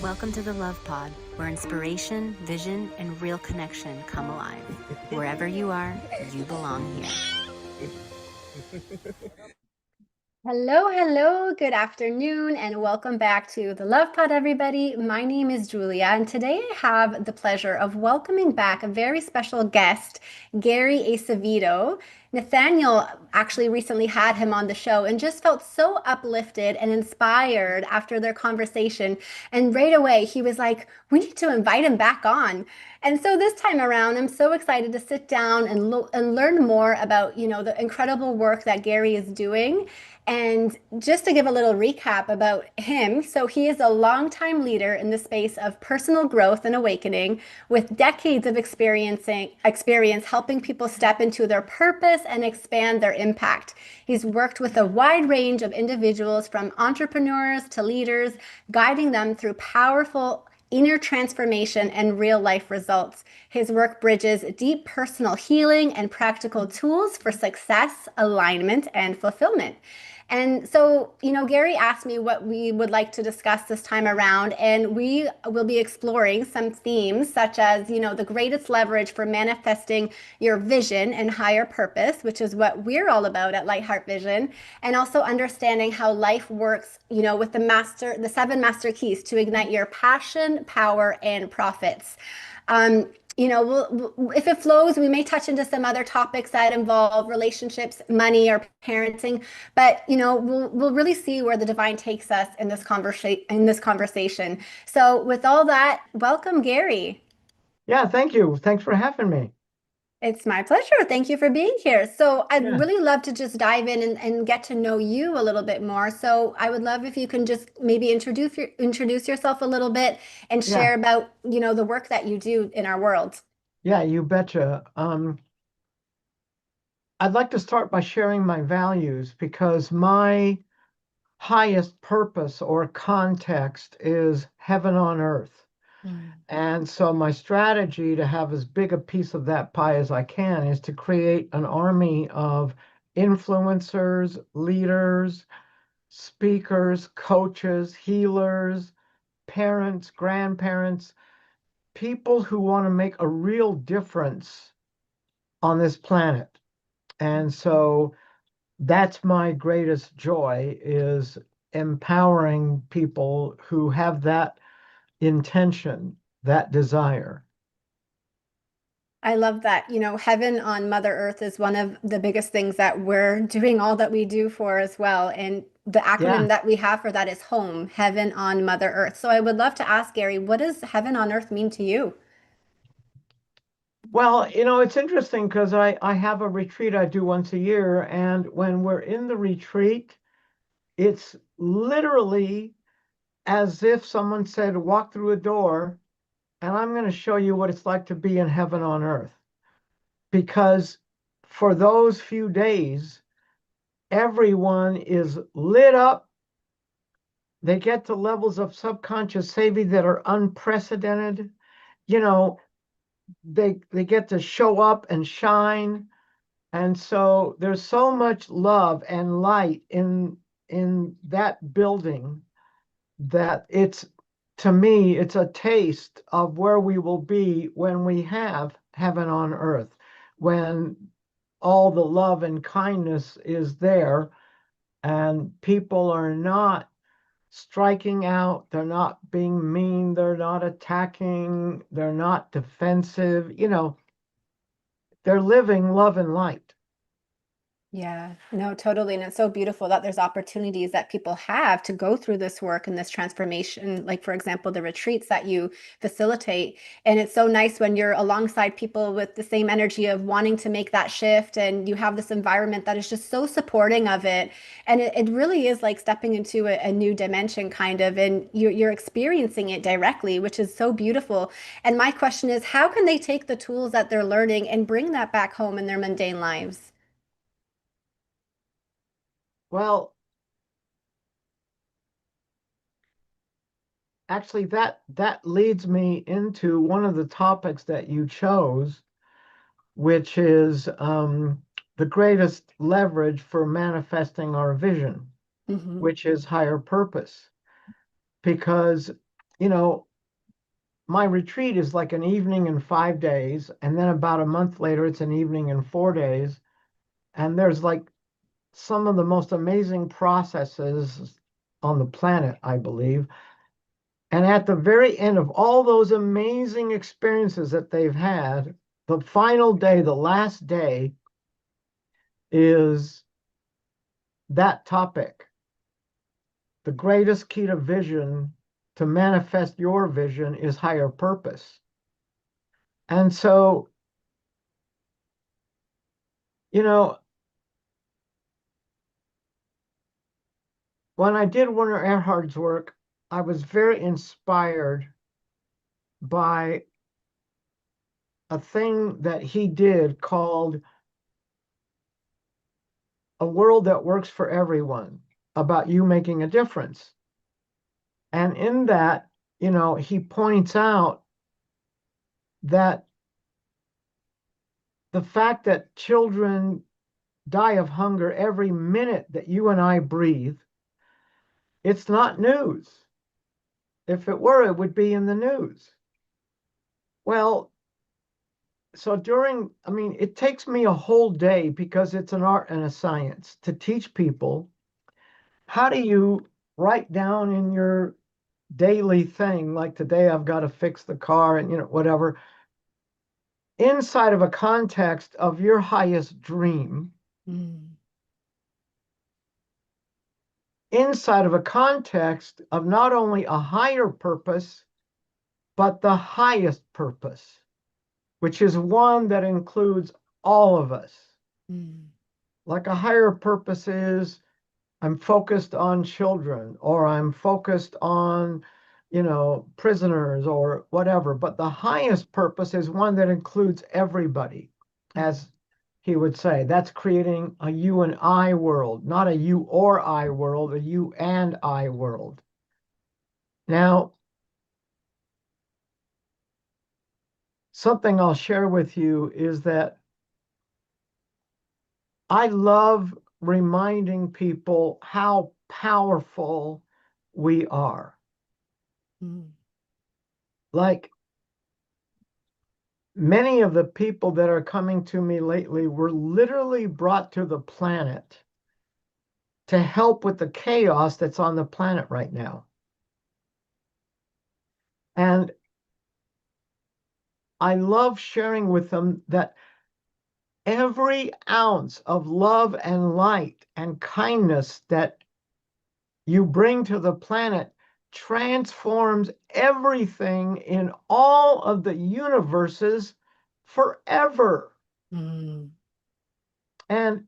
Welcome to the Love Pod, where inspiration, vision, and real connection come alive. Wherever you are, you belong here. Hello, good afternoon, and welcome back to the Love Pod, everybody. My name is Julia, and today I have the pleasure of welcoming back a very special guest, Gary Acevedo. Nathaniel actually recently had him on the show and just felt so uplifted and inspired after their conversation. And right away, he was like, we need to invite him back on. And so this time around, I'm so excited to sit down and learn more about, the incredible work that Gary is doing. And just to give a little recap about him, so he is a longtime leader in the space of personal growth and awakening, with decades of experience helping people step into their purpose and expand their impact. He's worked with a wide range of individuals, from entrepreneurs to leaders, guiding them through powerful inner transformation and real life results. His work bridges deep personal healing and practical tools for success, alignment, and fulfillment. And so, Gary asked me what we would like to discuss this time around, and we will be exploring some themes such as, the greatest leverage for manifesting your vision and higher purpose, which is what we're all about at Lightheart Vision, and also understanding how life works, with the seven master keys to ignite your passion, power, and profits. Um, if it flows, we may touch into some other topics that involve relationships, money, or parenting. But we'll really see where the divine takes us in this conversation. So, with all that, welcome, Gary. Yeah, thank you. Thanks for having me. It's my pleasure. Thank you for being here. So, I'd Yeah, really love to just dive in and get to know you a little bit more. So, I would love if you can just maybe introduce yourself a little bit and yeah, share about, the work that you do in our world. yeah, you betcha. I'd like to start by sharing my values because my highest purpose or context is heaven on earth. And so my strategy to have as big a piece of that pie as I can is to create an army of influencers, leaders, speakers, coaches, healers, parents, grandparents, people who want to make a real difference on this planet. And so that's my greatest joy, is empowering people who have that intention, that desire. I love that. Heaven on Mother Earth is one of the biggest things that we're doing all that we do for as well. And the Yeah. acronym that we have for that is HOME, Heaven on Mother Earth. So I would love to ask Gary, what does heaven on earth mean to you? Well, it's interesting because I have a retreat I do once a year. And when we're in the retreat, it's literally as if someone said, walk through a door, and I'm going to show you what it's like to be in heaven on earth. Because for those few days, everyone is lit up. They get to levels of subconscious savvy that are unprecedented. You know, they get to show up and shine. And so there's so much love and light in that building that it's, to me, it's a taste of where we will be when we have heaven on earth, when all the love and kindness is there and people are not striking out, they're not being mean, they're not attacking, they're not defensive, they're living love and light. Yeah, no, totally. And it's so beautiful that there's opportunities that people have to go through this work and this transformation, like, for example, the retreats that you facilitate. And it's so nice when you're alongside people with the same energy of wanting to make that shift, and you have this environment that is just so supporting of it. And it really is like stepping into a new dimension, kind of, and you're experiencing it directly, which is so beautiful. And my question is, how can they take the tools that they're learning and bring that back home in their mundane lives? Well, actually, that leads me into one of the topics that you chose, which is the greatest leverage for manifesting our vision, Mhm. which is higher purpose. Because you know, my retreat is like an evening in 5 days, and then about a month later, it's an evening in 4 days. And there's like some of the most amazing processes on the planet, I believe. And at the very end of all those amazing experiences that they've had, the final day, the last day, is that topic. The greatest key to vision, to manifest your vision, is higher purpose. And so, you know, when I did Werner Erhard's work, I was very inspired by a thing that he did called A World That Works for Everyone, about you making a difference. And in that, he points out that the fact that children die of hunger every minute that you and I breathe, it's not news. If it were, it would be in the news. Well, so it takes me a whole day, because it's an art and a science, to teach people how do you write down in your daily thing, like today I've got to fix the car and, whatever, inside of a context of your highest dream, inside of a context of not only a higher purpose, but the highest purpose, which is one that includes all of us. Like a higher purpose is, I'm focused on children, or I'm focused on, prisoners or whatever. But the highest purpose is one that includes everybody, as he would say. That's creating a you and I world, not a you or I world, a you and I world. Now, something I'll share with you is that I love reminding people how powerful we are. Like, many of the people that are coming to me lately were literally brought to the planet to help with the chaos that's on the planet right now. And I love sharing with them that every ounce of love and light and kindness that you bring to the planet transforms everything in all of the universes forever. And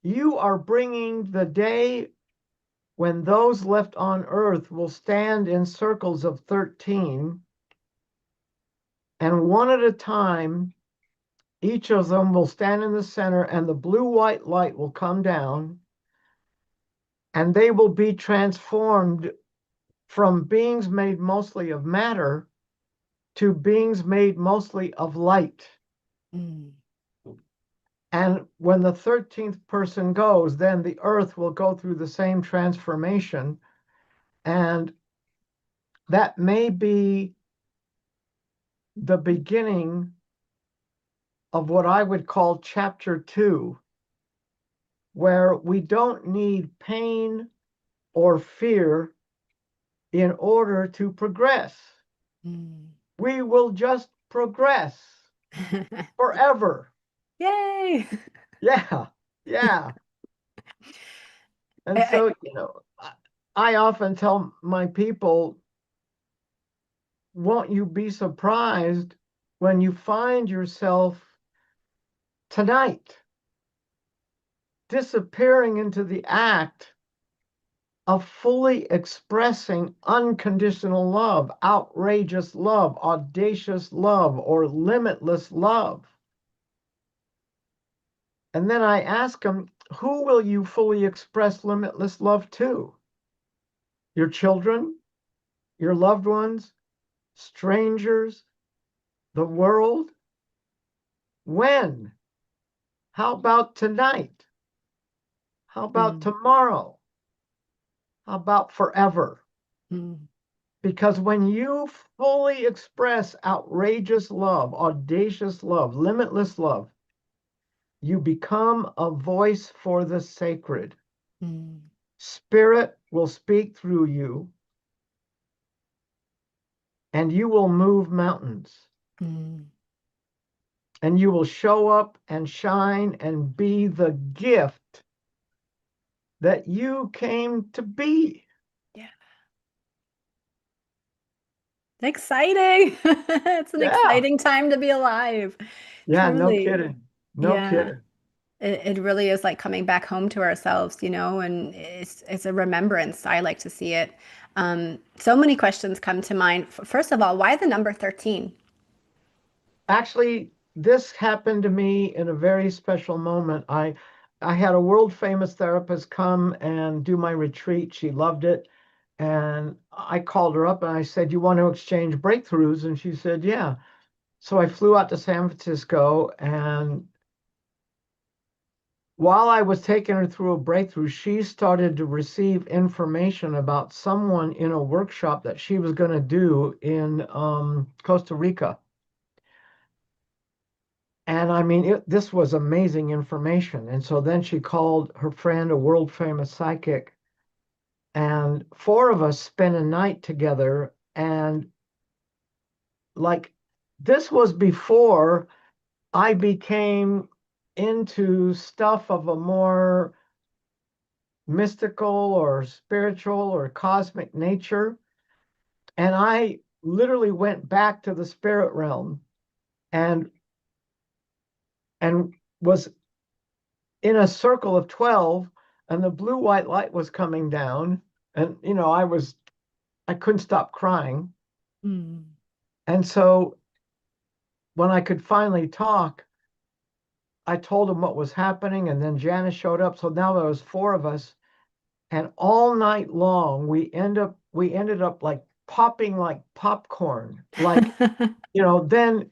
you are bringing the day when those left on earth will stand in circles of 13, and one at a time, each of them will stand in the center, and the blue-white light will come down, and they will be transformed from beings made mostly of matter to beings made mostly of light. And when the 13th person goes, then the earth will go through the same transformation. And that may be the beginning of what I would call chapter 2, where we don't need pain or fear in order to progress. We will just progress forever. Yay! Yeah, yeah. And so, I often tell my people, won't you be surprised when you find yourself tonight disappearing into the act of fully expressing unconditional love, outrageous love, audacious love, or limitless love. And then I ask them, who will you fully express limitless love to? Your children, your loved ones, strangers, the world? When? How about tonight? How about tomorrow? How about forever? Mm, Because when you fully express outrageous love, audacious love, limitless love, you become a voice for the sacred. mm, Spirit will speak through you, and you will move mountains, mm. and you will show up and shine and be the gift that you came to be. Yeah. Exciting. It's an Yeah. exciting time to be alive. Yeah, no Truly. kidding. No Yeah. kidding. It really is like coming back home to ourselves, and it's a remembrance. I like to see it. So many questions come to mind. First of all, why the number 13? Actually, this happened to me in a very special moment. I had a world famous therapist come and do my retreat. She loved it. And I called her up and I said, "You want to exchange breakthroughs?" And she said, "Yeah." So I flew out to San Francisco, and while I was taking her through a breakthrough, she started to receive information about someone in a workshop that she was going to do in Costa Rica. And I mean, this was amazing information. And so then she called her friend, a world famous psychic, and four of us spent a night together. And like, this was before I became into stuff of a more mystical or spiritual or cosmic nature. And I literally went back to the spirit realm and and was in a circle of 12, and the blue white light was coming down, and I couldn't stop crying. Mm. And so when I could finally talk, I told him what was happening, and then Janice showed up. So now there was four of us, and all night long we ended up like popping like popcorn. Like, then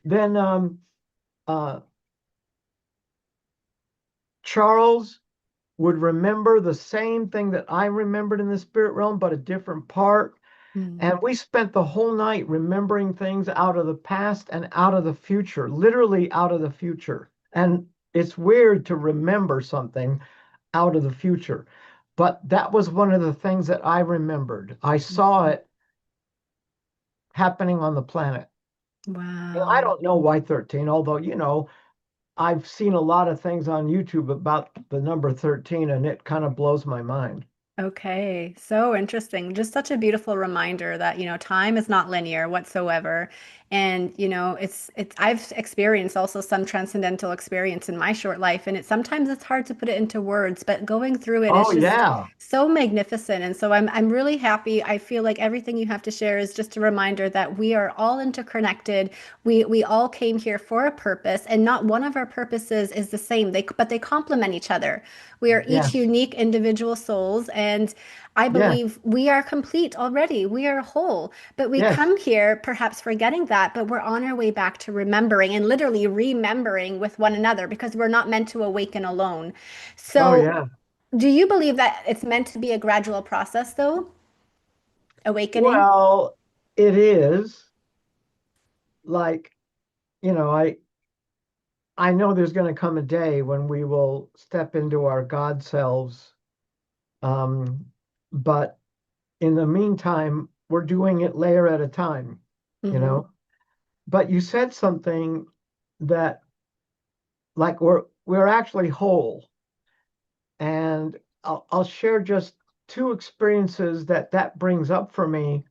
uh Charles would remember the same thing that I remembered in the spirit realm, but a different part. Mm. And we spent the whole night remembering things out of the past and out of the future, literally out of the future. And it's weird to remember something out of the future. But that was one of the things that I remembered. I saw it happening on the planet. And I Wow. don't know why 13, although, I've seen a lot of things on YouTube about the number 13, and it kind of blows my mind. Okay, so interesting. Just such a beautiful reminder that, time is not linear whatsoever. And, it's I've experienced also some transcendental experience in my short life, and sometimes it's hard to put it into words, but going through it is Oh, just yeah. so magnificent. And so I'm really happy. I feel like everything you have to share is just a reminder that we are all interconnected. We all came here for a purpose, and not one of our purposes is the same. But they complement each other. We are each Yes. unique individual souls, and I Yes. believe we are complete already. We are whole, but we Yes. come here perhaps forgetting that, but we're on our way back to remembering and literally remembering with one another because we're not meant to awaken alone. Oh, So, yeah. do you believe that it's meant to be a gradual process, though? Awakening? Well, it is like, you know, I know there's going to come a day when we will step into our God selves. Um, but in the meantime, we're doing it layer at a time, you Mm-hmm. know. But you said something that like we're actually whole. And I'll share just two experiences that brings up for me.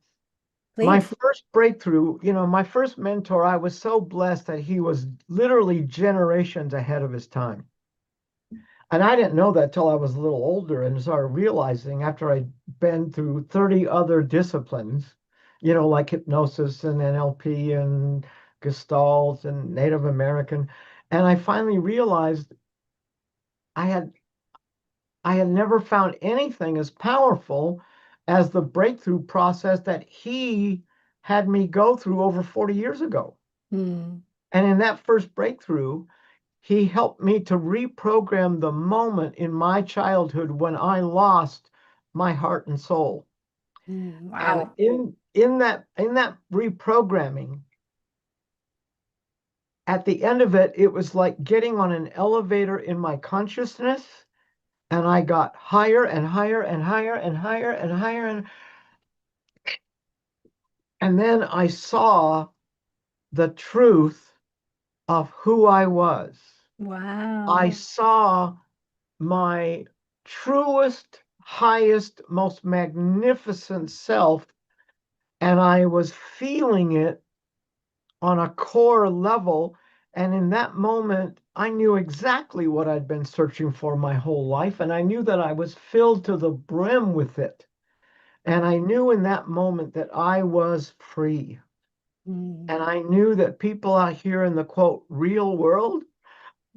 My Please. first breakthrough, my first mentor, I was so blessed that he was literally generations ahead of his time. And I didn't know that till I was a little older and started realizing after I'd been through 30 other disciplines, like hypnosis and NLP and Gestalt and Native American. And I finally realized I had I had never found anything as powerful as the breakthrough process that he had me go through over 40 years ago. Mm. And in that first breakthrough, he helped me to reprogram the moment in my childhood when I lost my heart and soul. And Wow. in that reprogramming, at the end of it, it was like getting on an elevator in my consciousness, and I got higher and higher and higher and higher and higher, and then I saw the truth of who I was. I Wow. saw my truest, highest, most magnificent self, and I was feeling it on a core level. And in that moment, I knew exactly what I'd been searching for my whole life, and I knew that I was filled to the brim with it. And I knew in that moment that I was free. Mm. And I knew that people out here in the quote real world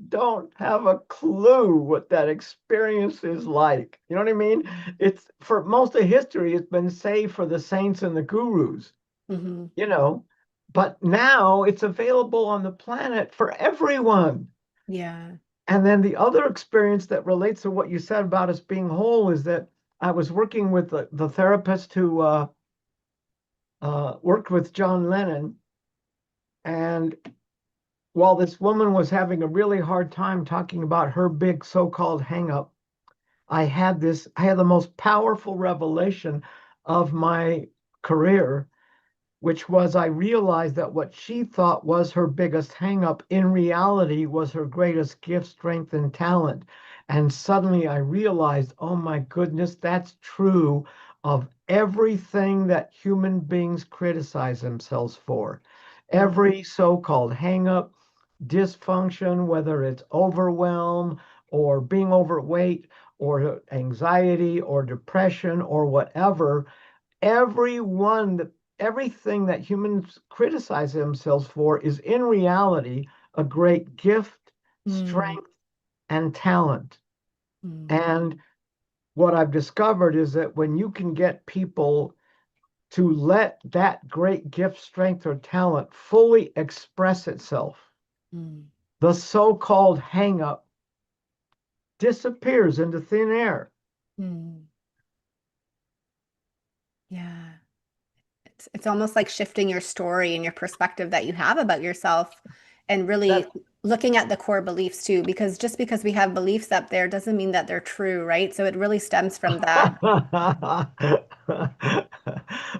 don't have a clue what that experience is like. You know what I mean? It's for most of history, it's been saved for the saints and the gurus, Hmm. you know, but now it's available on the planet for everyone. Yeah. And then the other experience that relates to what you said about us being whole is that I was working with the therapist who worked with John Lennon. And while this woman was having a really hard time talking about her big so-called hang up, I had the most powerful revelation of my career, which was I realized that what she thought was her biggest hangup in reality was her greatest gift, strength, and talent. And suddenly I realized, oh my goodness, that's true of everything that human beings criticize themselves for. Mm. Every so-called hangup, dysfunction, whether it's overwhelm or being overweight or anxiety or depression or whatever, everyone, everything that humans criticize themselves for is in reality a great gift, Mm. strength, and talent. Mm. And what I've discovered is that when you can get people to let that great gift, strength, or talent fully express itself, Mm. the so-called hang up disappears into thin air. Mm. Yeah. It's almost like shifting your story and your perspective that you have about yourself and really That's looking at the core beliefs too, because just because we have beliefs up there doesn't mean that they're true, right? So it really stems from that.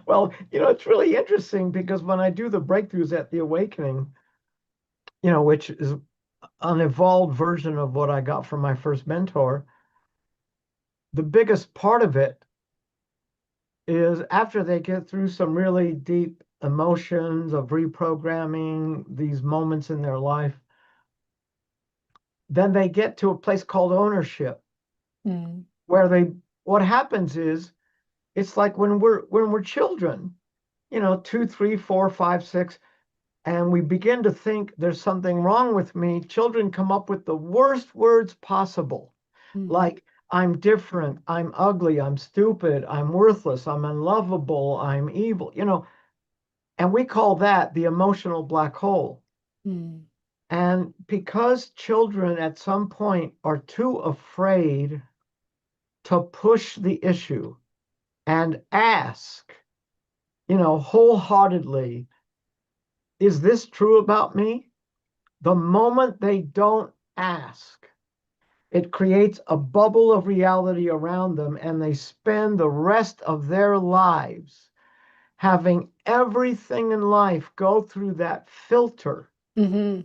well, it's really interesting because when I do the breakthroughs at the awakening, which is an evolved version of what I got from my first mentor, the biggest part of it is after they get through some really deep emotions of reprogramming these moments in their life, then they get to a place called ownership, Mm. where what happens is it's like when we're children, 2, 3, 4, 5, 6, and we begin to think there's something wrong with me. Children come up with the worst words possible, Mm. like I'm different, I'm ugly, I'm stupid, I'm worthless, I'm unlovable, I'm evil, and we call that the emotional black hole. Mm. And because children at some point are too afraid to push the issue and ask, wholeheartedly, is this true about me? The moment they don't ask, it creates a bubble of reality around them, and they spend the rest of their lives having everything in life go through that filter. Hmm.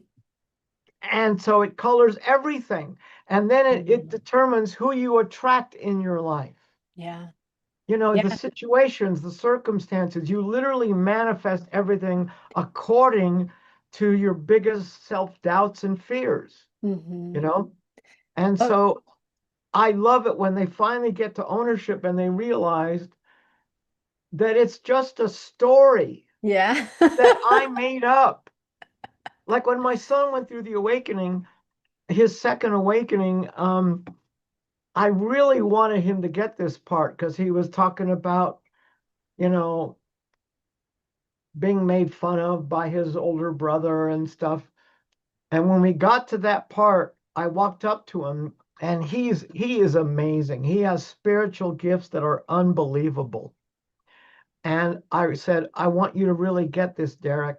And so it colors everything. And then it Mm. determines who you attract in your life. Yeah. The Yeah. situations, the circumstances, you literally manifest everything according to your biggest self-doubts and fears, you Hmm. know? And Oh, so I love it when they finally get to ownership and they realized that it's just a story yeah. that I made up. Like when my son went through the awakening, his second awakening, I really wanted him to get this part because he was talking about, you know, being made fun of by his older brother and stuff. And when we got to that part, I walked up to him, and he is amazing. He has spiritual gifts that are unbelievable. And I said, I want you to really get this, Derek.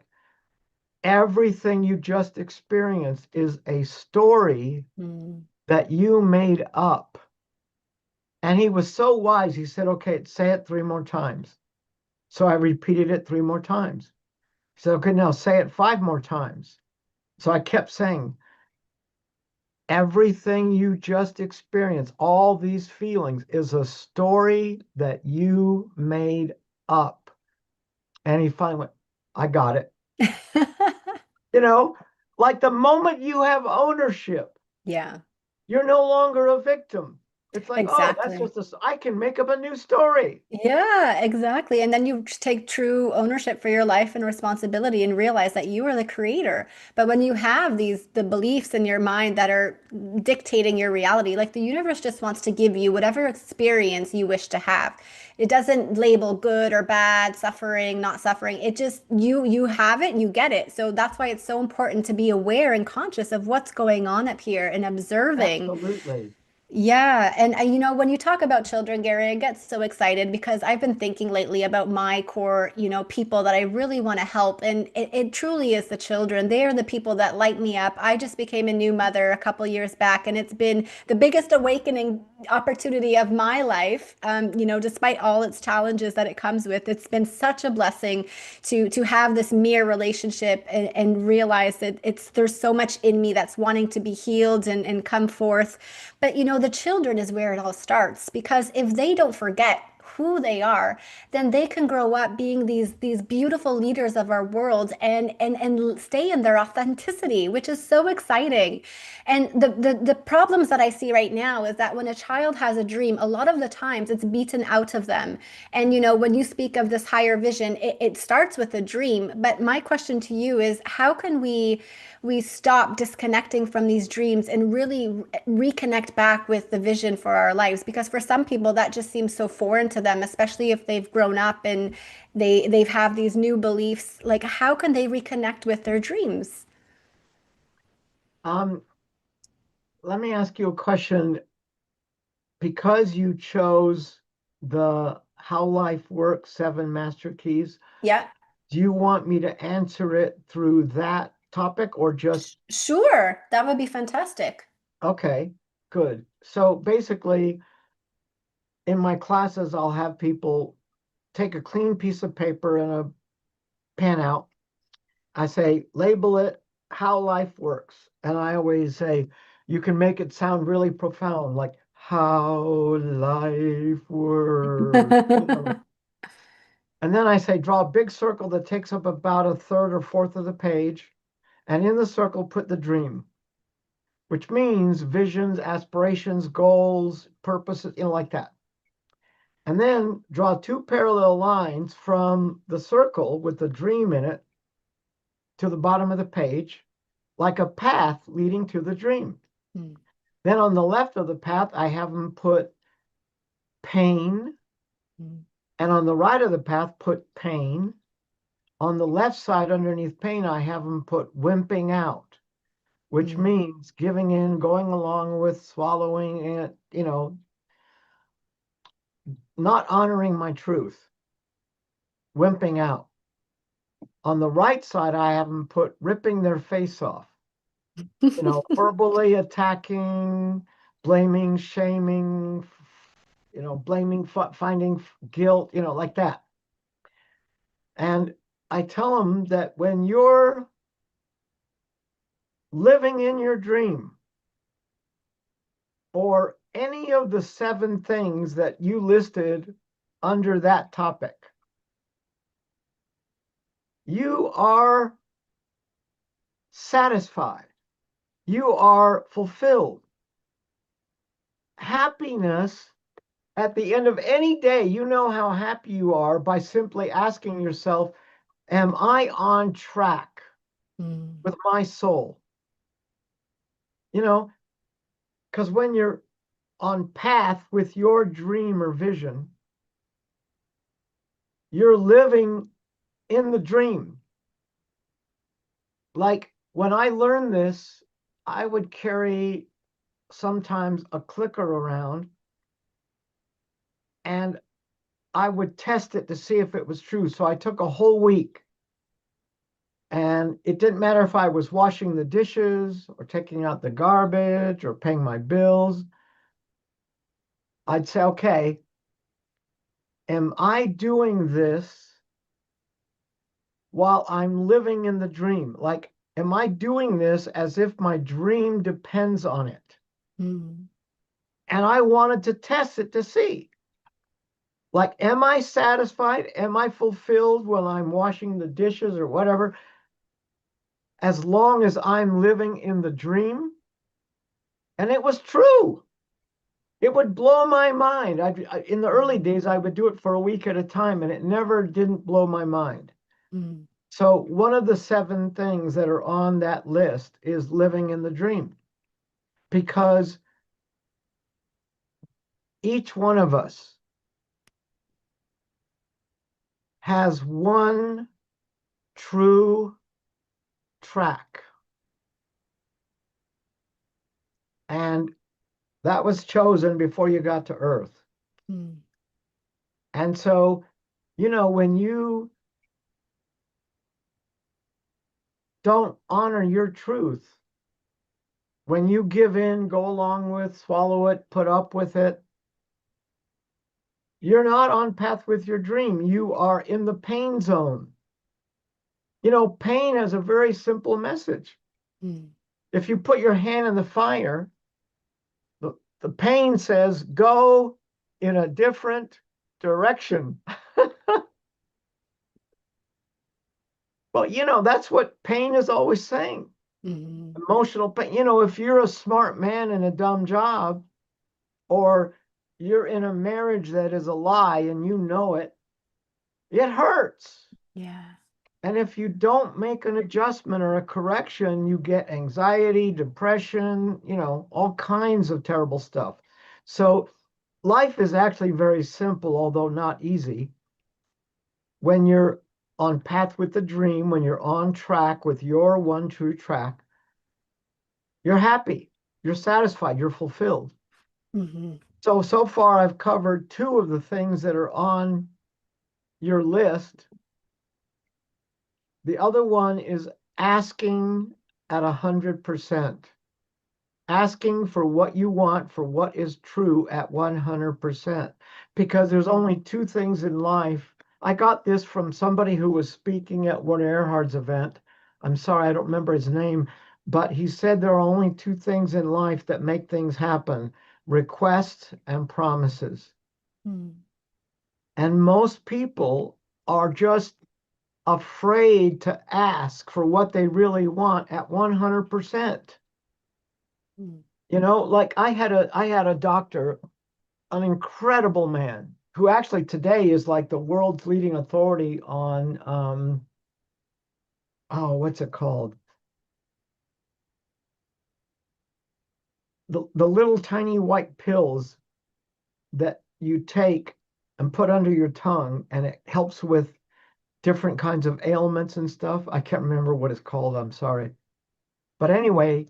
Everything you just experienced is a story Mm. that you made up. And he was so wise. He said, okay, say it 3 more times. So I repeated it 3 more times. He said, okay, now say it 5 more times. So I kept saying, everything you just experienced, all these feelings, is a story that you made up. And he finally went, I got it. You know, like the moment you have ownership, Yeah, you're no longer a victim. It's like, oh, that's exactly. just this, I can make up a new story. Yeah, exactly. And then you just take true ownership for your life and responsibility and realize that you are the creator. But when you have the beliefs in your mind that are dictating your reality, like the universe just wants to give you whatever experience you wish to have. It doesn't label good or bad, suffering, not suffering. It just you have it, you get it. So that's why it's so important to be aware and conscious of what's going on up here and observing. Absolutely. Yeah, and when you talk about children, Gary, I get so excited because I've been thinking lately about my core, people that I really want to help, and it truly is the children. They are the people that light me up. I just became a new mother a couple years back, and it's been the biggest awakening opportunity of my life. Despite all its challenges that it comes with, it's been such a blessing to have this mirror relationship and realize that there's so much in me that's wanting to be healed and come forth. But the children is where it all starts because if they don't forget who they are, then they can grow up being these beautiful leaders of our world and stay in their authenticity, which is so exciting. And the problems that I see right now is that when a child has a dream, a lot of the times it's beaten out of them. And when you speak of this higher vision, it starts with a dream. But my question to you is, how can we stop disconnecting from these dreams and really reconnect back with the vision for our lives? Because for some people that just seems so foreign to them, especially if they've grown up and they've have these new beliefs. Like, how can they reconnect with their dreams? Um, Let me ask you a question. Because you chose the How Life Works 7 Master Keys, Yeah, do you want me to answer it through that topic or just, sure. That would be fantastic. okay, good. So basically, in my classes, I'll have people take a clean piece of paper and a pen out. I say, label it How Life Works. And I always say, you can make it sound really profound, like how life works. And then I say, draw a big circle that takes up about a third or fourth of the page. And in the circle, put the dream, which means visions, aspirations, goals, purposes, like that. And then draw 2 parallel lines from the circle with the dream in it to the bottom of the page, like a path leading to the dream. Mm, Then on the left of the path, I have them put pain. mm, And on the right of the path, put pain. On the left side underneath pain, I have them put wimping out, which mm, means giving in, going along with, swallowing it, not honoring my truth, wimping out. On the right side, I have them put ripping their face off, verbally attacking, blaming, shaming, blaming, finding guilt, like that. And I tell them that when you're living in your dream, or any of the 7 things that you listed under that topic, you are satisfied, you are fulfilled. Happiness at the end of any day, you know how happy you are by simply asking yourself, am I on track mm, with my soul? You know, because when you're on path with your dream or vision, you're living in the dream. Like when I learned this, I would carry sometimes a clicker around, and I would test it to see if it was true. So I took a whole week. And it didn't matter if I was washing the dishes or taking out the garbage or paying my bills. I'd say, okay, am I doing this while I'm living in the dream? Like, am I doing this as if my dream depends on it? Mm. And I wanted to test it to see. Like, am I satisfied? Am I fulfilled when I'm washing the dishes or whatever? As long as I'm living in the dream? And it was true. It would blow my mind. In the early days, I would do it for a week at a time, and it never didn't blow my mind. Mm. So one of the 7 things that are on that list is living in the dream, because each one of us has one true track. And that was chosen before you got to Earth. Mm. And so, when you don't honor your truth, when you give in, go along with, swallow it, put up with it, you're not on path with your dream. You are in the pain zone. Pain has a very simple message. Mm. If you put your hand in the fire, the pain says, go in a different direction. Well, that's what pain is always saying. Mm. Emotional pain. If you're a smart man in a dumb job, or you're in a marriage that is a lie and you know it, it hurts. Yeah. And if you don't make an adjustment or a correction, you get anxiety, depression, all kinds of terrible stuff. So life is actually very simple, although not easy. When you're on path with the dream, when you're on track with your one true track, you're happy, you're satisfied, you're fulfilled. Mm-hmm. So far I've covered 2 of the things that are on your list. The other one is asking at 100%. Asking for what you want, for what is true at 100%. Because there's only 2 things in life. I got this from somebody who was speaking at Warren Earhart's event. I'm sorry, I don't remember his name, but he said there are only 2 things in life that make things happen: requests and promises. Mm. And most people are just afraid to ask for what they really want at 100%. Mm. Like I had a doctor, an incredible man, who actually today is like the world's leading authority on what's it called? The little tiny white pills that you take and put under your tongue, and it helps with different kinds of ailments and stuff. I can't remember what it's called. I'm sorry. But anyway,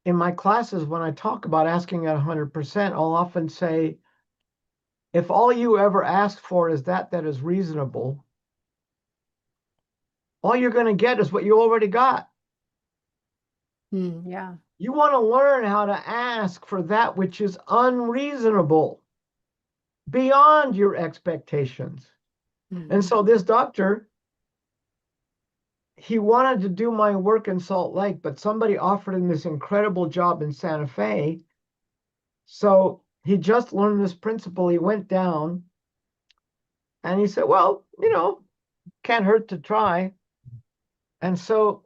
in my classes, when I talk about asking at 100%, I'll often say, if all you ever ask for is that is reasonable, all you're going to get is what you already got. Mm. Yeah. You want to learn how to ask for that which is unreasonable, beyond your expectations. Mm. And so this doctor, he wanted to do my work in Salt Lake, but somebody offered him this incredible job in Santa Fe. So he just learned this principle. He went down and he said, well, can't hurt to try. And so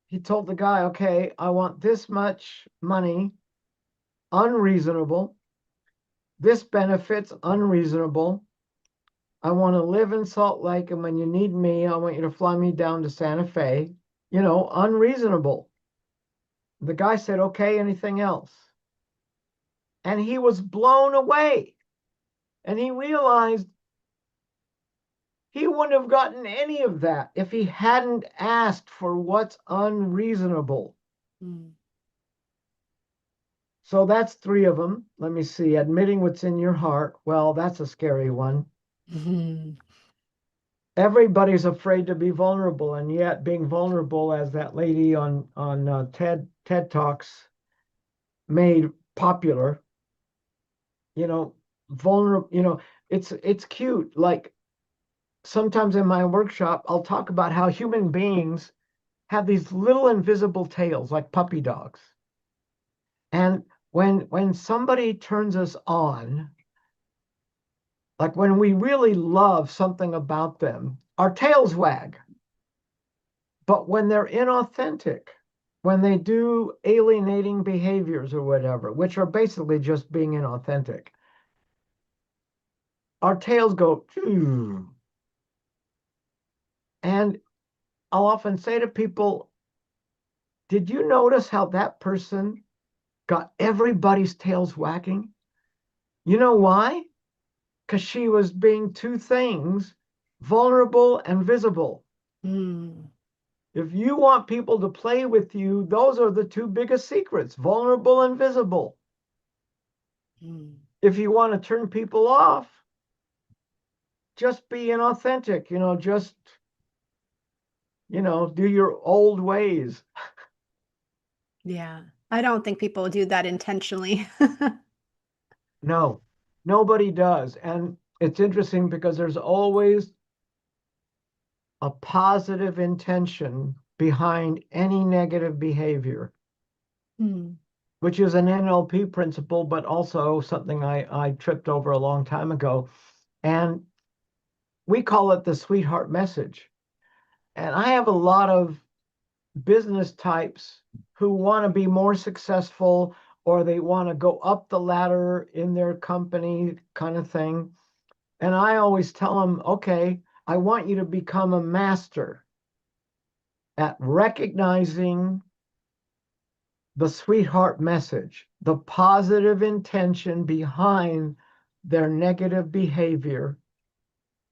he told the guy, okay, I want this much money, unreasonable. This benefit's unreasonable. I want to live in Salt Lake, and when you need me, I want you to fly me down to Santa Fe. Unreasonable. The guy said, okay, anything else? And he was blown away. And he realized he wouldn't have gotten any of that if he hadn't asked for what's unreasonable. Mm. So that's three of them. Let me see. Admitting what's in your heart. Well, that's a scary one. Everybody's afraid to be vulnerable, and yet being vulnerable, as that lady on TED Talks made popular, vulnerable. It's cute. Like sometimes in my workshop, I'll talk about how human beings have these little invisible tails, like puppy dogs, and when somebody turns us on, like when we really love something about them, our tails wag. But when they're inauthentic, when they do alienating behaviors or whatever, which are basically just being inauthentic, our tails go, "Phew." And I'll often say to people, did you notice how that person got everybody's tails wagging? You know why? Because she was being two things, vulnerable and visible. Mm, If you want people to play with you, those are the two biggest secrets, vulnerable and visible. mm. If you want to turn people off, just be inauthentic, do your old ways. Yeah. I don't think people do that intentionally. No, nobody does. And it's interesting because there's always a positive intention behind any negative behavior, Mm, which is an NLP principle, but also something I tripped over a long time ago. And we call it the sweetheart message. And I have a lot of business types who want to be more successful or they want to go up the ladder in their company kind of thing. And I always tell them, okay, I want you to become a master at recognizing the sweetheart message, the positive intention behind their negative behavior,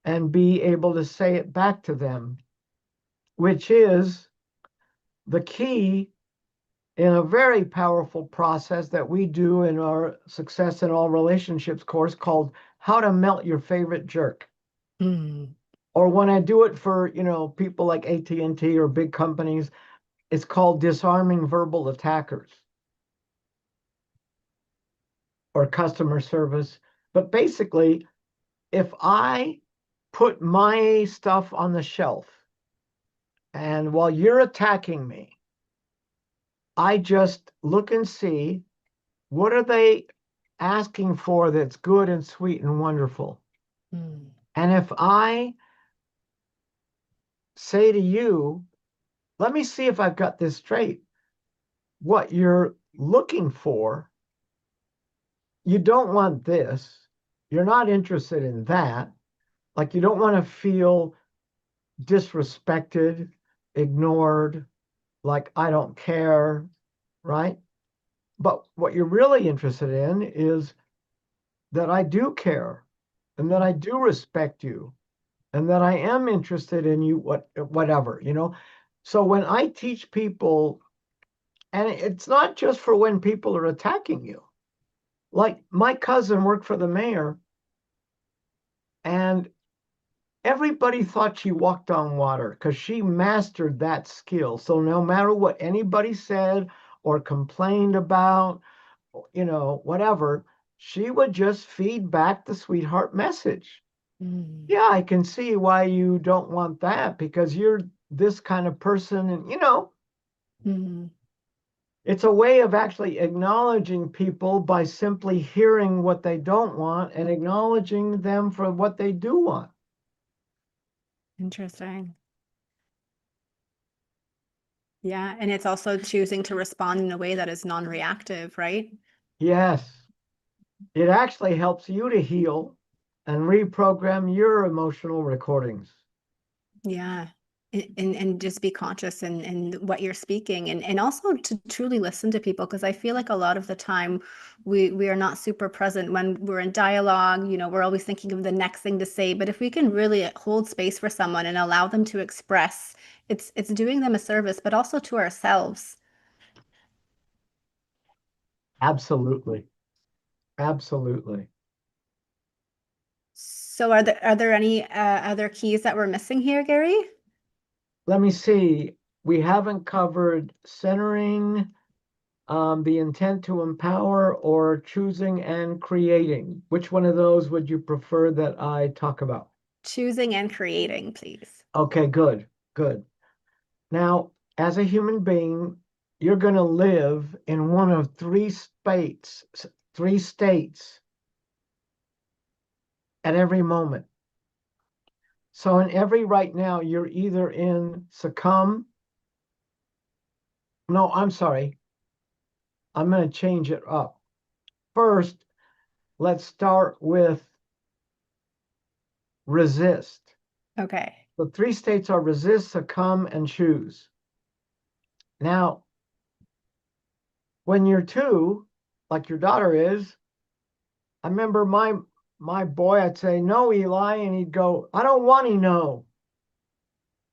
and be able to say it back to them, which is the key in a very powerful process that we do in our Success in All Relationships course called How to Melt Your Favorite Jerk. mm, Or when I do it for, people like AT&T or big companies, it's called Disarming Verbal Attackers or customer service. But basically, if I put my stuff on the shelf and while you're attacking me, I just look and see what are they asking for that's good and sweet and wonderful. mm, And if I say to you, let me see if I've got this straight. What you're looking for, you don't want this. You're not interested in that. Like you don't want to feel disrespected, ignored, like I don't care, right? But what you're really interested in is that I do care and that I do respect you and that I am interested in you, whatever. So when I teach people, and it's not just for when people are attacking you. Like my cousin worked for the mayor, and everybody thought she walked on water because she mastered that skill. So no matter what anybody said or complained about, whatever, she would just feed back the sweetheart message. mm, Yeah, I can see why you don't want that because you're this kind of person. And, mm. it's a way of actually acknowledging people by simply hearing what they don't want and acknowledging them for what they do want. Interesting. Yeah. And it's also choosing to respond in a way that is non-reactive, right? Yes, it actually helps you to heal and reprogram your emotional recordings. Yeah. And just be conscious and what you're speaking and also to truly listen to people because I feel like a lot of the time we are not super present when we're in dialogue, we're always thinking of the next thing to say. But if we can really hold space for someone and allow them to express, it's doing them a service, but also to ourselves. Absolutely. Absolutely. So are there any other keys that we're missing here, Gary? Let me see. We haven't covered centering, the intent to empower, or choosing and creating. Which one of those would you prefer that I talk about? Choosing and creating, please. Okay, good, good. Now, as a human being, you're going to live in one of three states at every moment. So in every right now, you're either in succumb. No, I'm sorry. I'm going to change it up. First, let's start with resist. Okay. The three states are resist, succumb, and choose. Now, when you're two, like your daughter is, I remember my boy, I'd say, no, Eli, and he'd go, I don't want to know.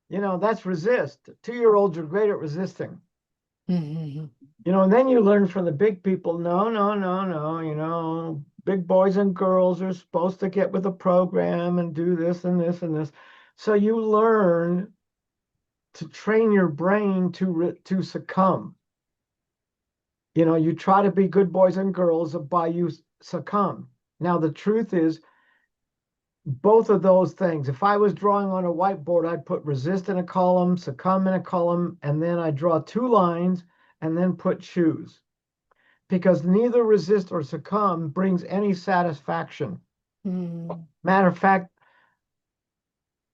That's resist. 2-year-olds are great at resisting. And then you learn from the big people, no, no, no, no, big boys and girls are supposed to get with the program and do this and this and this. So you learn to train your brain to succumb. You try to be good boys and girls by you succumb. Now, the truth is, both of those things, if I was drawing on a whiteboard, I'd put resist in a column, succumb in a column, and then I draw 2 lines and then put choose. Because neither resist or succumb brings any satisfaction. Matter of fact,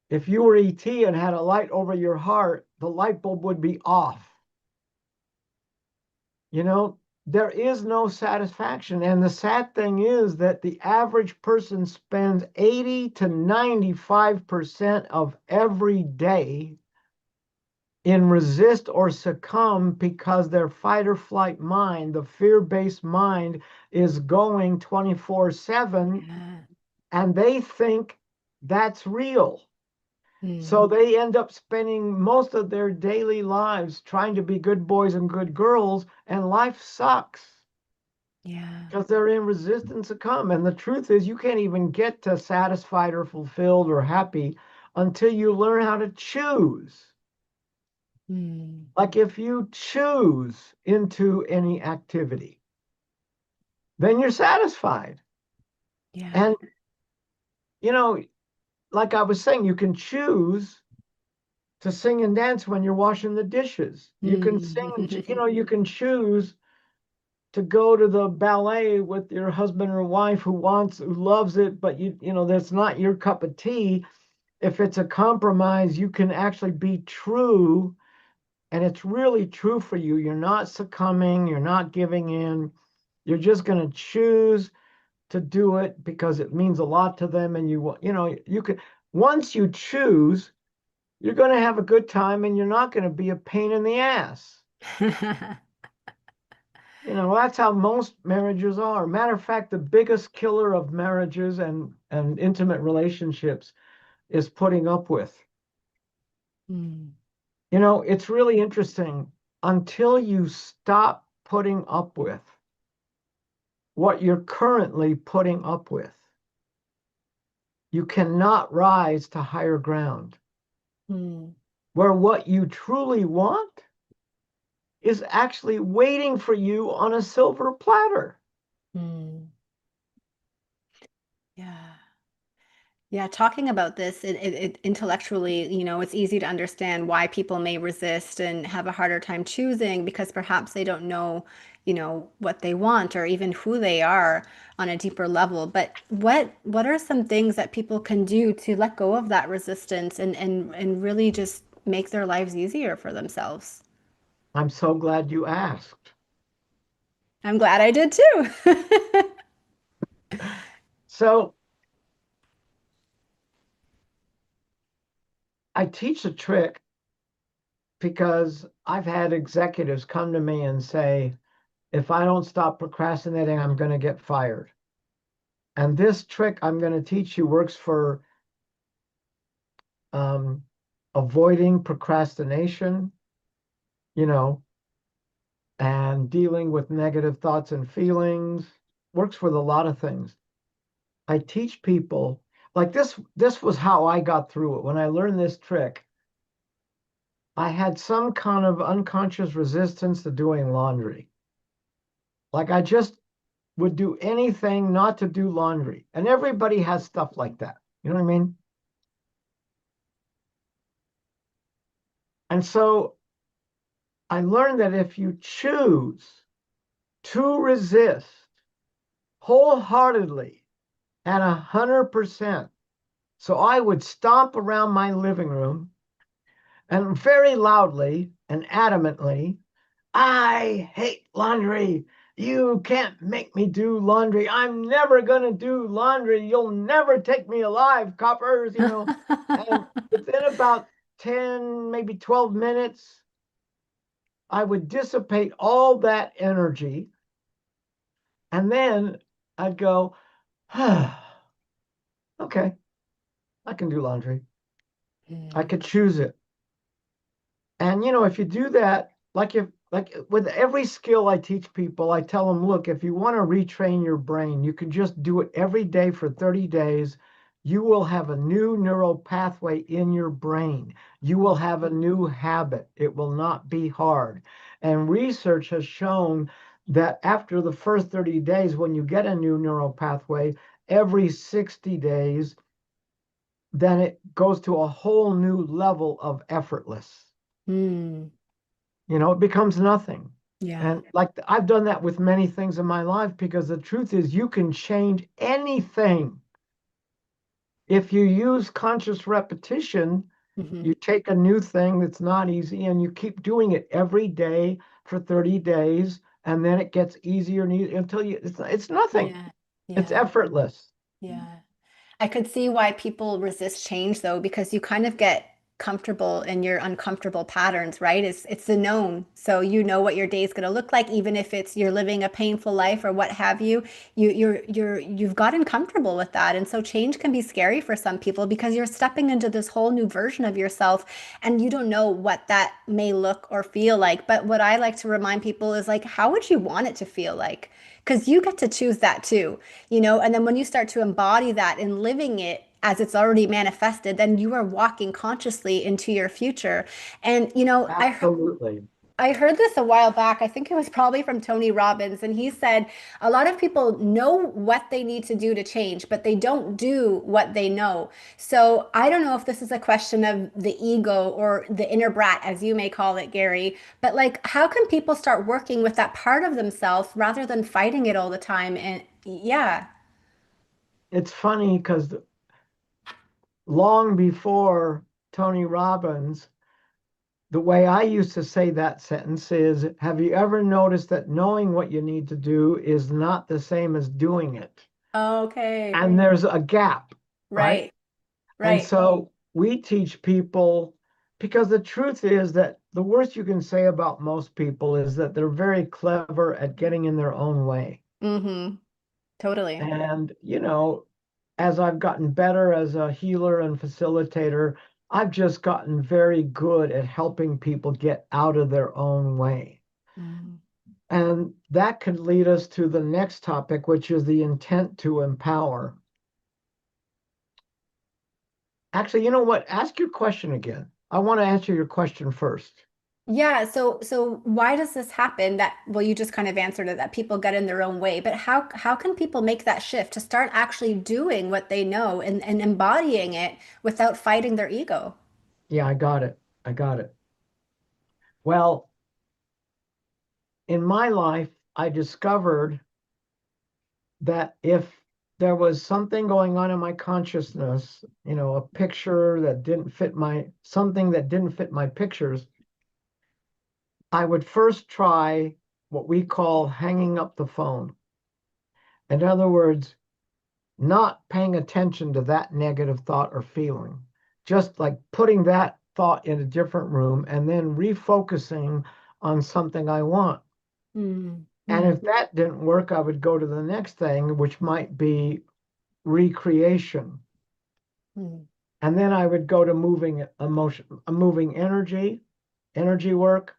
if you were ET and had a light over your heart, the light bulb would be off. There is no satisfaction. And the sad thing is that the average person spends 80 to 95% of every day in resist or succumb because their fight or flight mind, the fear-based mind, is going 24/7, and they think that's real. So they end up spending most of their daily lives trying to be good boys and good girls, and life sucks. Yeah. Because they're in resistance to come. And the truth is, you can't even get to satisfied or fulfilled or happy until you learn how to choose. Like if you choose into any activity, then you're satisfied. Yeah. And, like I was saying, you can choose to sing and dance when you're washing the dishes. You can sing, you can choose to go to the ballet with your husband or wife who loves it, but that's not your cup of tea. If it's a compromise, you can actually be true, and it's really true for you. You're not succumbing, you're not giving in. You're just going to choose to do it because it means a lot to them, and you can, once you choose, you're going to have a good time, and you're not going to be a pain in the ass. That's how most marriages are. Matter of fact, the biggest killer of marriages and intimate relationships is putting up with. It's really interesting. Until you stop putting up with what you're currently putting up with, you cannot rise to higher ground. Where what you truly want is actually waiting for you on a silver platter. Yeah. Yeah, talking about this, it intellectually, it's easy to understand why people may resist and have a harder time choosing because perhaps they don't know, what they want or even who they are on a deeper level. But what are some things that people can do to let go of that resistance and really just make their lives easier for themselves? I'm so glad you asked. I'm glad I did too. So I teach a trick because I've had executives come to me and say, if I don't stop procrastinating, I'm going to get fired. And this trick I'm going to teach you works for avoiding procrastination, you know, and dealing with negative thoughts and feelings. Works with a lot of things. I teach people like this was how I got through it. When I learned this trick, I had some kind of unconscious resistance to doing laundry. Like I just would do anything not to do laundry. And everybody has stuff like that. You know what I mean? And so I learned that if you choose to resist wholeheartedly at 100%, so I would stomp around my living room and very loudly and adamantly, I hate laundry. You can't make me do laundry. I'm never going to do laundry. You'll never take me alive, coppers, you know. And within about 10, maybe 12 minutes, I would dissipate all that energy. And then I'd go, okay, I can do laundry. I could choose it. And if you do that, like with every skill I teach people, I tell them, look, if you want to retrain your brain, you can just do it every day for 30 days. You will have a new neural pathway in your brain. You will have a new habit. It will not be hard. And research has shown that after the first 30 days, when you get a new neural pathway, every 60 days, then it goes to a whole new level of effortless. Mm, It becomes nothing. yeah. And like I've done that with many things in my life because the truth is you can change anything. If you use conscious repetition, Hmm. you take a new thing that's not easy and you keep doing it every day for 30 days, and then it gets easier and easier until it's nothing. Yeah. It's Yeah. effortless. Yeah. I could see why people resist change though, because you kind of get comfortable in your uncomfortable patterns, right? It's the known. So you know what your day is going to look like, even if it's you're living a painful life or what have you. You've gotten comfortable with that. And so change can be scary for some people because you're stepping into this whole new version of yourself and you don't know what that may look or feel like. But what I like to remind people is like, how would you want it to feel like? Because you get to choose that too, and then when you start to embody that and living it as it's already manifested, then you are walking consciously into your future. And Absolutely. I heard this a while back. I think it was probably from Tony Robbins, and he said a lot of people know what they need to do to change, but they don't do what they know. So I don't know if this is a question of the ego or the inner brat, as you may call it, Gary, but like, how can people start working with that part of themselves rather than fighting it all the time? And yeah. It's funny because long before Tony Robbins, the way I used to say that sentence is, have you ever noticed that knowing what you need to do is not the same as doing it? Okay. And there's a gap, right? Right. And Right. so we teach people because the truth is that the worst you can say about most people is that they're very clever at getting in their own way. Mm-hmm. Totally. And, as I've gotten better as a healer and facilitator, I've just gotten very good at helping people get out of their own way. Mm. And that could lead us to the next topic, which is the intent to empower. Actually, you know what? Ask your question again. I want to answer your question first. Yeah, so why does this happen that well you just kind of answered it that people get in their own way, but how can people make that shift to start actually doing what they know and embodying it without fighting their ego? Yeah, I got it. I got it. Well, in my life, I discovered that if there was something going on in my consciousness, a picture that didn't fit something that didn't fit my pictures, I would first try what we call hanging up the phone. In other words, not paying attention to that negative thought or feeling, just like putting that thought in a different room and then refocusing on something I want. Mm, And mm, if that didn't work, I would go to the next thing, which might be recreation. mm, And then I would go to moving energy work.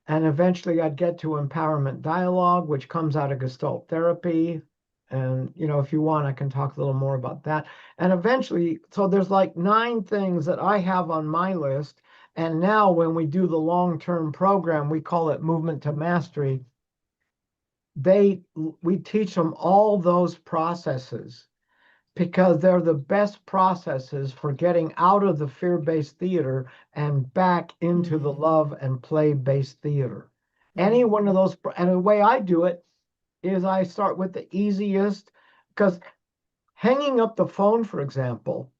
And eventually I'd get to empowerment dialogue, which comes out of Gestalt therapy. And, if you want, I can talk a little more about that. And eventually, so there's like 9 things that I have on my list. And now when we do the long-term program, we call it Movement to Mastery. We teach them all those processes because they're the best processes for getting out of the fear-based theater and back into the love and play-based theater. Any one of those, and the way I do it is I start with the easiest, because hanging up the phone, for example,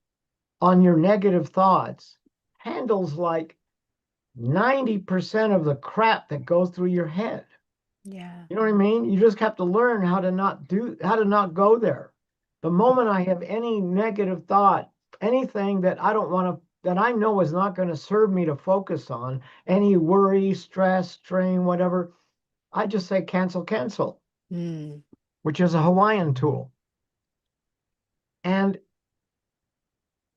on your negative thoughts handles like 90% of the crap that goes through your head. Yeah. You know what I mean? You just have to learn how to not go there. The moment I have any negative thought, anything that I don't want to, that I know is not going to serve me to focus on, any worry, stress, strain, whatever, I just say cancel, cancel, which is a Hawaiian tool. And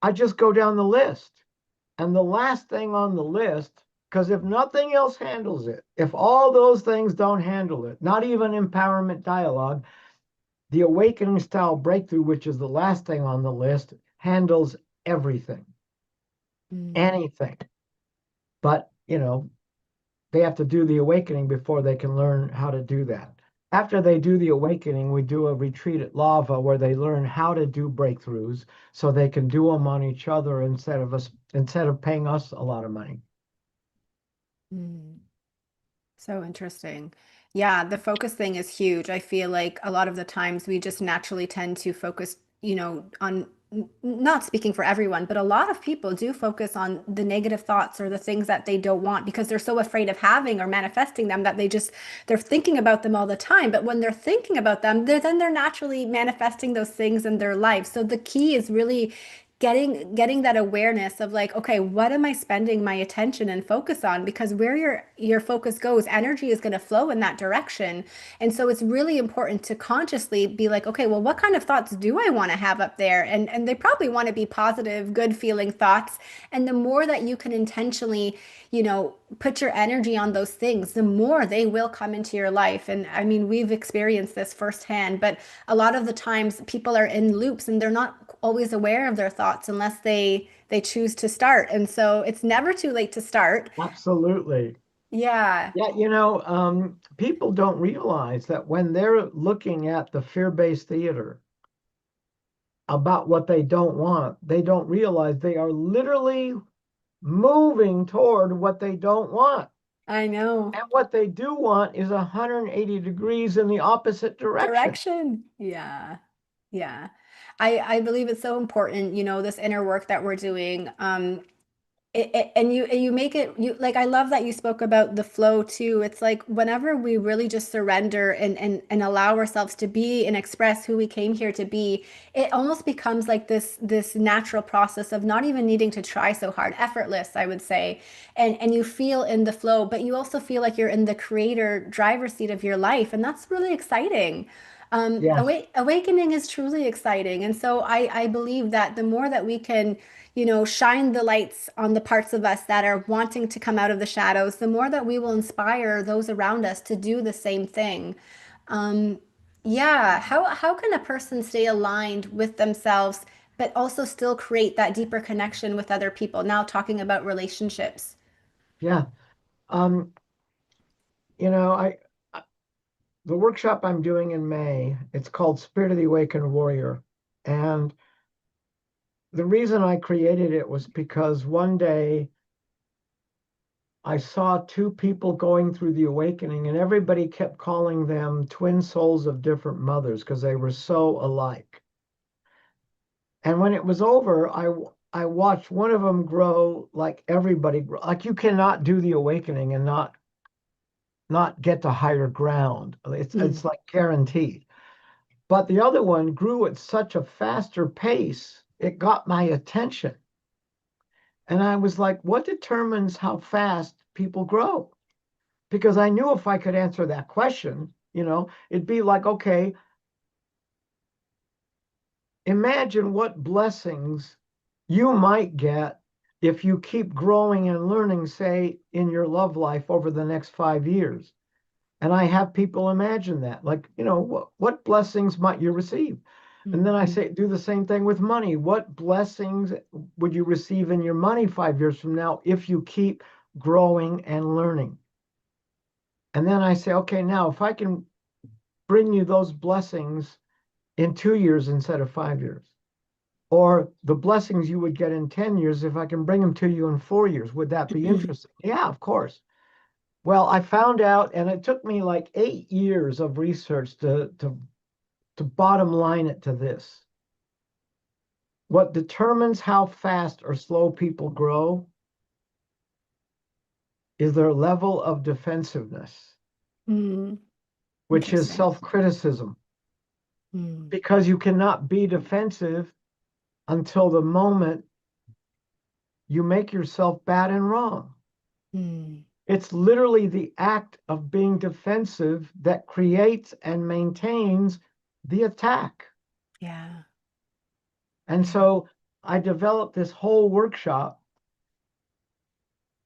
I just go down the list. And the last thing on the list, because if nothing else handles it, if all those things don't handle it, not even empowerment dialogue, the awakening style breakthrough, which is the last thing on the list, handles everything, anything. But, they have to do the awakening before they can learn how to do that. After they do the awakening, we do a retreat at Lava where they learn how to do breakthroughs so they can do them on each other instead of paying us a lot of money. So interesting. Yeah, the focus thing is huge. I feel like a lot of the times we just naturally tend to focus, on not speaking for everyone, but a lot of people do focus on the negative thoughts or the things that they don't want because they're so afraid of having or manifesting them that they're thinking about them all the time. But when they're thinking about them, they're naturally manifesting those things in their life. So the key is really getting that awareness of like, okay, what am I spending my attention and focus on? Because where your focus goes, energy is going to flow in that direction. And so it's really important to consciously be like, okay, well, what kind of thoughts do I want to have up there? And they probably want to be positive, good feeling thoughts. And the more that you can intentionally, put your energy on those things, the more they will come into your life. And I mean, we've experienced this firsthand, but a lot of the times people are in loops and they're not always aware of their thoughts unless they choose to start. And so it's never too late to start. Absolutely. Yeah. Yeah, people don't realize that when they're looking at the fear-based theater about what they don't want, they don't realize they are literally moving toward what they don't want. I know. And what they do want is 180 degrees in the opposite direction. Direction. Yeah. Yeah. I believe it's so important, this inner work that we're doing. And you make it you like I love that you spoke about the flow too. It's like whenever we really just surrender and allow ourselves to be and express who we came here to be, it almost becomes like this natural process of not even needing to try so hard, effortless, I would say. And you feel in the flow, but you also feel like you're in the creator driver's seat of your life, and that's really exciting. Yes. Awakening is truly exciting. And so I believe that the more that we can, shine the lights on the parts of us that are wanting to come out of the shadows, the more that we will inspire those around us to do the same thing. Um, yeah, how can a person stay aligned with themselves, but also still create that deeper connection with other people? Now talking about relationships. Yeah. Um, you know, the workshop I'm doing in May, it's called Spirit of the Awakened Warrior. And the reason I created it was because one day I saw 2 people going through the awakening, and everybody kept calling them twin souls of different mothers because they were so alike. And when it was over, I watched one of them grow like everybody grow. Like you cannot do the awakening and not get to higher ground. It's like guaranteed. But the other one grew at such a faster pace, it got my attention. And I was like, what determines how fast people grow? Because I knew if I could answer that question, it'd be like, okay, imagine what blessings you might get if you keep growing and learning, say, in your love life over the next 5 years. And I have people imagine that, like, what blessings might you receive? And then I say, do the same thing with money. What blessings would you receive in your money 5 years from now if you keep growing and learning? And then I say, okay, now if I can bring you those blessings in 2 years instead of 5 years, or the blessings you would get in 10 years, if I can bring them to you in 4 years, would that be interesting? Yeah, of course. Well, I found out, and it took me like 8 years of research to bottom line it to this. What determines how fast or slow people grow is their level of defensiveness, which is Interesting. self-criticism. Because you cannot be defensive until the moment you make yourself bad and wrong. It's literally the act of being defensive that creates and maintains the attack. Yeah. And so I developed this whole workshop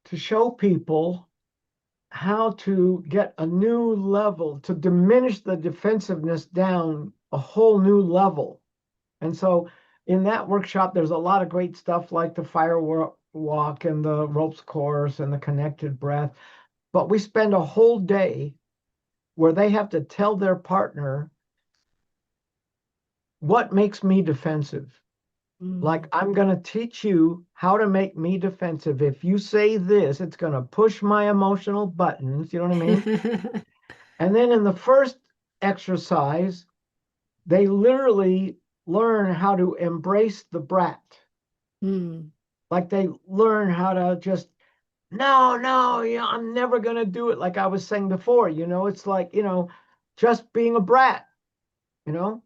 to show people how to get a new level, to diminish the defensiveness down a whole new level. And so in that workshop, there's a lot of great stuff like the fire walk and the ropes course and the connected breath. But we spend a whole day where they have to tell their partner, what makes me defensive? Like, I'm going to teach you how to make me defensive. If you say this, it's going to push my emotional buttons. You know what I mean? And then in the first exercise, they literally learn how to embrace the brat. Like they learn how to just, no, I'm never going to do it. Like I was saying before, it's like, just being a brat, you know?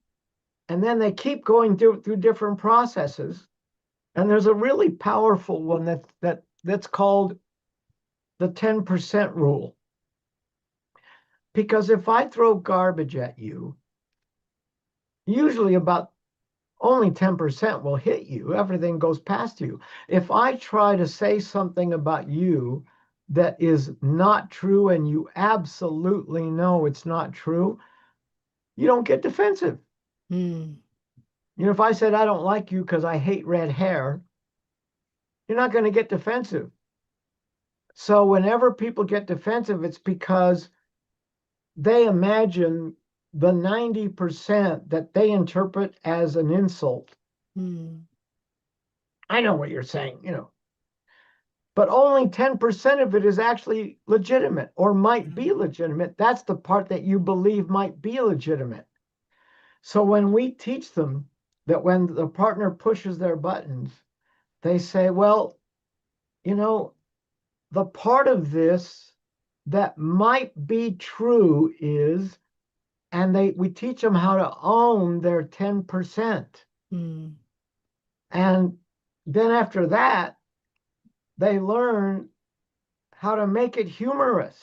And then they keep going through different processes. And there's a really powerful one that's called the 10% rule. Because if I throw garbage at you, usually about only 10% will hit you. Everything goes past you. If I try to say something about you that is not true and you absolutely know it's not true, you don't get defensive. If I said I don't like you because I hate red hair, you're not going to get defensive. So whenever people get defensive, it's because they imagine the 90% that they interpret as an insult. I know what you're saying, but only 10% of it is actually legitimate or might be legitimate. That's the part that you believe might be legitimate. So when we teach them that when the partner pushes their buttons, they say, well, the part of this that might be true is, and we teach them how to own their 10%. And then after that, they learn how to make it humorous.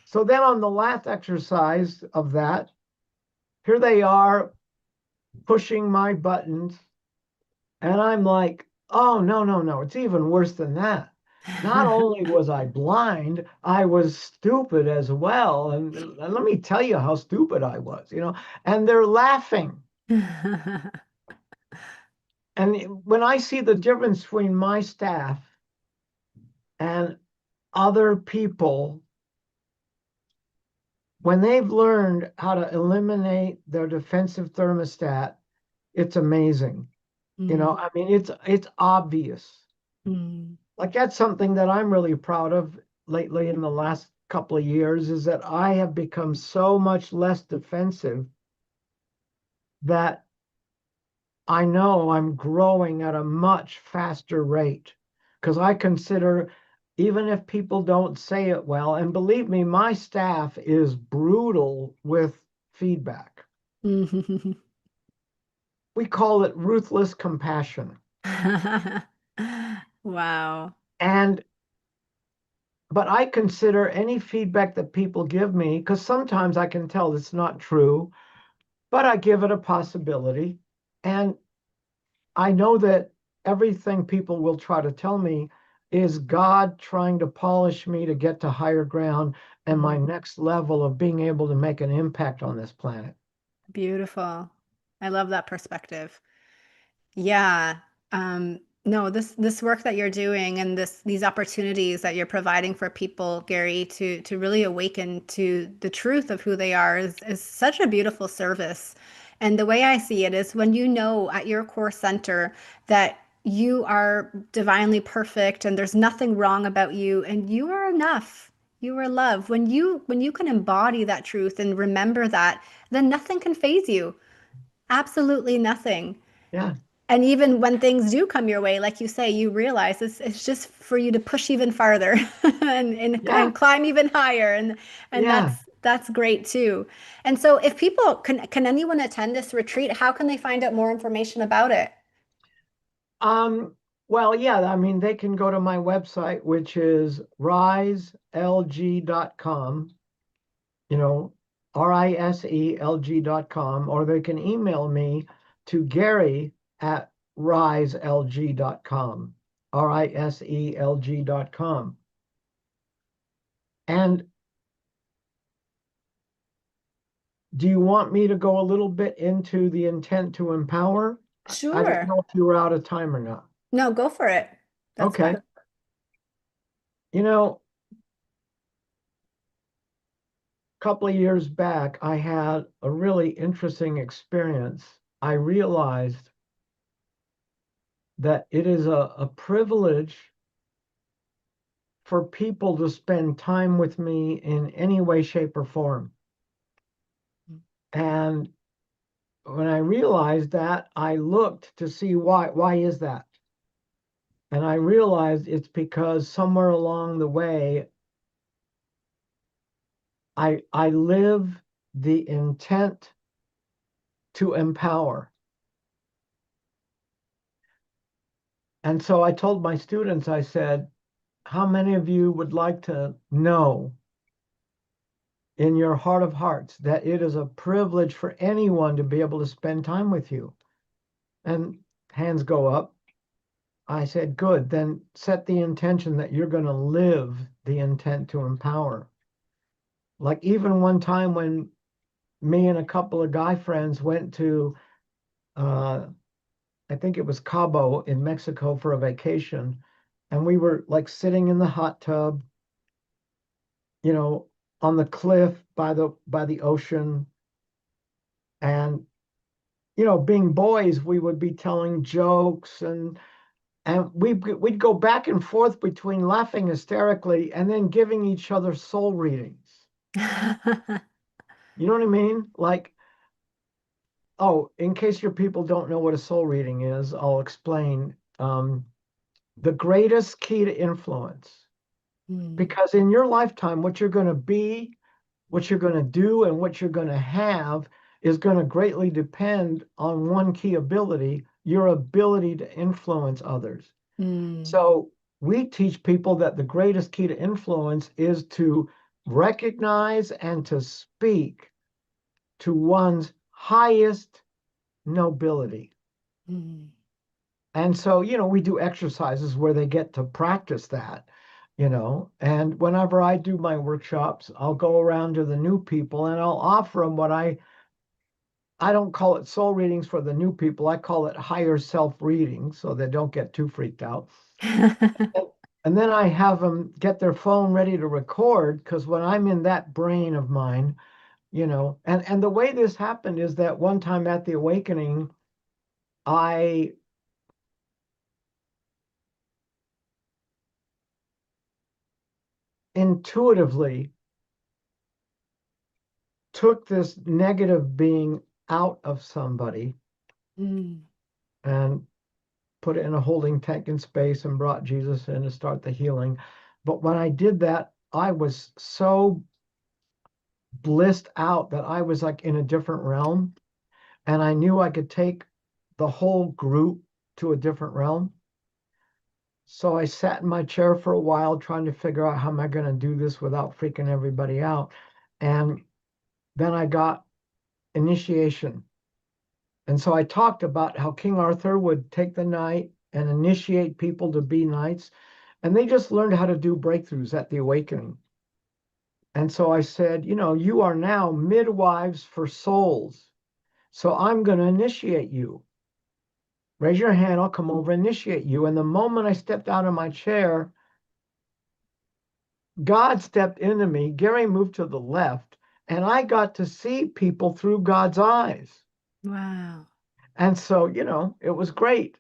So then on the last exercise of that, here they are pushing my buttons. And I'm like, oh, no, it's even worse than that. Not only was I blind, I was stupid as well. And let me tell you how stupid I was, and they're laughing. And when I see the difference between my staff and other people, when they've learned how to eliminate their defensive thermostat, it's amazing. I mean, it's obvious. Like that's something that I'm really proud of lately in the last couple of years is that I have become so much less defensive that I know I'm growing at a much faster rate because I consider, even if people don't say it well, and believe me, my staff is brutal with feedback. We call it ruthless compassion. Wow. But I consider any feedback that people give me, because sometimes I can tell it's not true, but I give it a possibility. And I know that everything people will try to tell me is God trying to polish me to get to higher ground and my next level of being able to make an impact on this planet. Beautiful. I love that perspective. Yeah. No, this work that you're doing and these opportunities that you're providing for people, Gary, to really awaken to the truth of who they are is such a beautiful service. And the way I see it is when you know at your core center that you are divinely perfect and there's nothing wrong about you and you are enough. You are love. When you can embody that truth and remember that, then nothing can phase you. Absolutely nothing. Yeah. And even when things do come your way, like you say, you realize it's just for you to push even farther Yeah. and climb even higher. And Yeah. that's great too. And so if people can anyone attend this retreat, how can they find out more information about it? Um, well, yeah, I mean, they can go to my website, which is riselg.com, you know, riselg.com, or they can email me to Gary at riselg.com, riselg.com. And do you want me to go a little bit into the intent to empower? I don't Sure. know if you were out of time or not. No, go for it. That's Okay. fun. You know, a couple of years back, I had a really interesting experience. I realized that it is a privilege for people to spend time with me in any way, shape, or form. And when I realized that, I looked to see why. Why is that? And I realized it's because somewhere along the way, I live the intent to empower. And so I told my students, I said, how many of you would like to know in your heart of hearts that it is a privilege for anyone to be able to spend time with you? And hands go up. I said, good, then set the intention that you're going to live the intent to empower. Like even one time when me and a couple of guy friends went to, I think it was Cabo in Mexico for a vacation, and we were like sitting in the hot tub, you know, on the cliff by the ocean, and being boys, we would be telling jokes and we'd go back and forth between laughing hysterically and then giving each other soul readings. You know what I mean? Like, oh, in case your people don't know what a soul reading is, I'll explain. The greatest key to influence, Mm, because in your lifetime, what you're going to be, what you're going to do, and what you're going to have is going to greatly depend on one key ability, your ability to influence others. mm, So we teach people that the greatest key to influence is to recognize and to speak to one's highest nobility. mm. And so, we do exercises where they get to practice that, and whenever I do my workshops, I'll go around to the new people and I'll offer them what I don't call it soul readings for the new people. I call it higher self readings so they don't get too freaked out. And, and then I have them get their phone ready to record because when I'm in that brain of mine, and the way this happened is that one time at the awakening, I intuitively took this negative being out of somebody Mm, and put it in a holding tank in space and brought Jesus in to start the healing. But when I did that, I was so blissed out that I was like in a different realm. And I knew I could take the whole group to a different realm. So I sat in my chair for a while trying to figure out how am I going to do this without freaking everybody out. And then I got initiation. And so I talked about how King Arthur would take the knight and initiate people to be knights. And they just learned how to do breakthroughs at the awakening. And so I said, you are now midwives for souls. So I'm going to initiate you. Raise your hand, I'll come over and initiate you. And the moment I stepped out of my chair, God stepped into me. Gary moved to the left, and I got to see people through God's eyes. Wow. And so, it was great.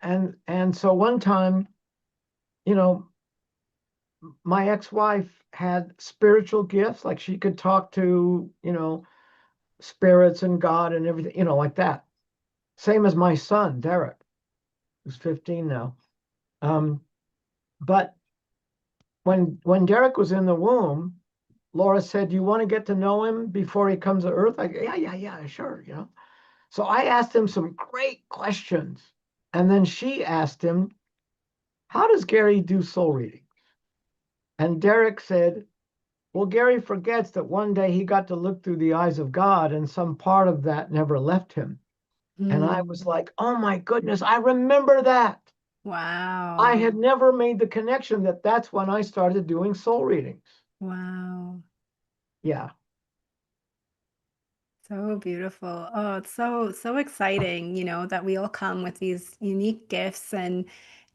And so one time, you know, my ex-wife had spiritual gifts, like she could talk to, spirits and God and everything, like that. Same as my son, Derek, who's 15 now. But when Derek was in the womb, Laura said, "Do you want to get to know him before he comes to Earth?" Yeah, sure, So I asked him some great questions. And then she asked him, "How does Gary do soul reading?" And Derek said, "Well, Gary forgets that one day he got to look through the eyes of God and some part of that never left him." And I was like, "Oh my goodness, I remember that." I Wow. had never made the connection that that's when I started doing soul readings. Wow. Yeah. So beautiful. Oh, it's so exciting, that we all come with these unique gifts, and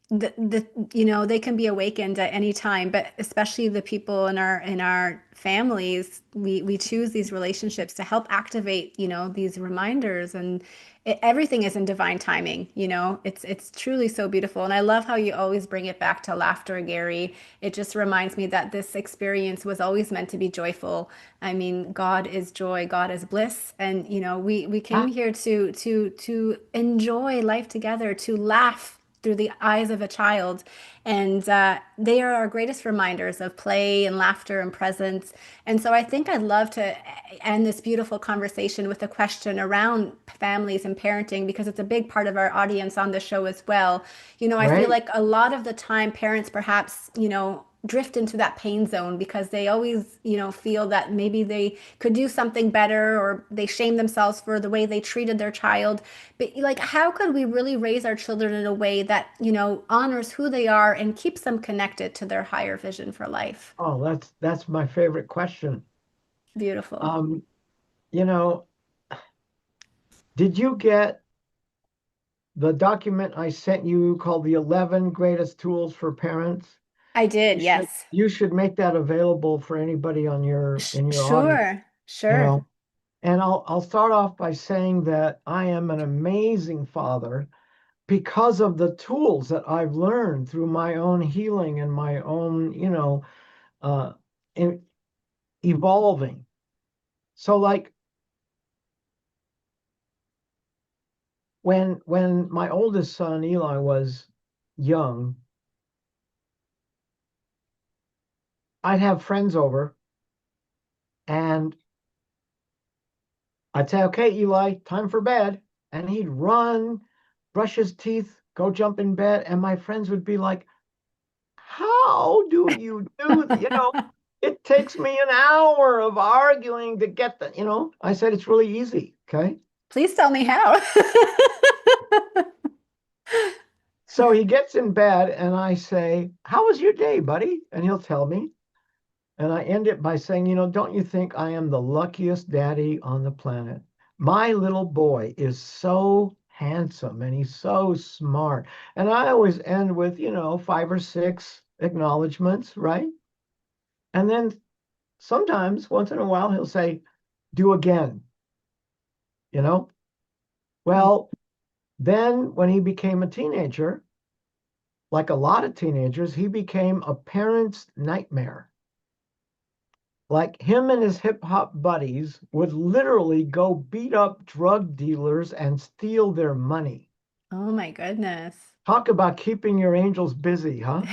they can be awakened at any time, but especially the people in our families, we choose these relationships to help activate, these reminders, and everything is in divine timing. It's truly so beautiful, and I love how you always bring it back to laughter, Gary. It just reminds me that this experience was always meant to be joyful. I mean, God is joy, God is bliss, and we came Ah, here to enjoy life together, to laugh through the eyes of a child. And they are our greatest reminders of play and laughter and presence. And so I think I'd love to end this beautiful conversation with a question around families and parenting, because it's a big part of our audience on the show as well. I feel great. like a lot of the time parents perhaps, drift into that pain zone because they always, feel that maybe they could do something better, or they shame themselves for the way they treated their child. But like, how could we really raise our children in a way that, honors who they are and keeps them connected to their higher vision for life? Oh, that's my favorite question. Beautiful. Um, you know, did you get the document I sent you called the 11 greatest tools for parents? I You did, should yes. you should make that available for anybody on your in your audience, Sure, you sure. know. And I'll start off by saying that I am an amazing father because of the tools that I've learned through my own healing and my own, uh, in, evolving. So like when my oldest son Eli was young, I'd have friends over and I'd say, "Okay, Eli, time for bed." And he'd run, brush his teeth, go jump in bed. And my friends would be like, "How do you do that?" It takes me an hour of." To get the. I said, "It's really easy." Okay. Please tell me how. So he gets in bed and I say, "How was your day, buddy?" And he'll tell me. And I end it by saying, "Don't you think I am the luckiest daddy on the planet? My little boy is so handsome and he's so smart." And I always end with, 5 or 6 acknowledgments, right? And then sometimes, once in a while, he'll say, "Do again," you know? Well, then when he became a teenager, like a lot of teenagers, he became a parent's nightmare. Like him and his hip hop buddies would literally go beat up drug dealers and steal their money. Oh my goodness. Talk about keeping your angels busy, huh?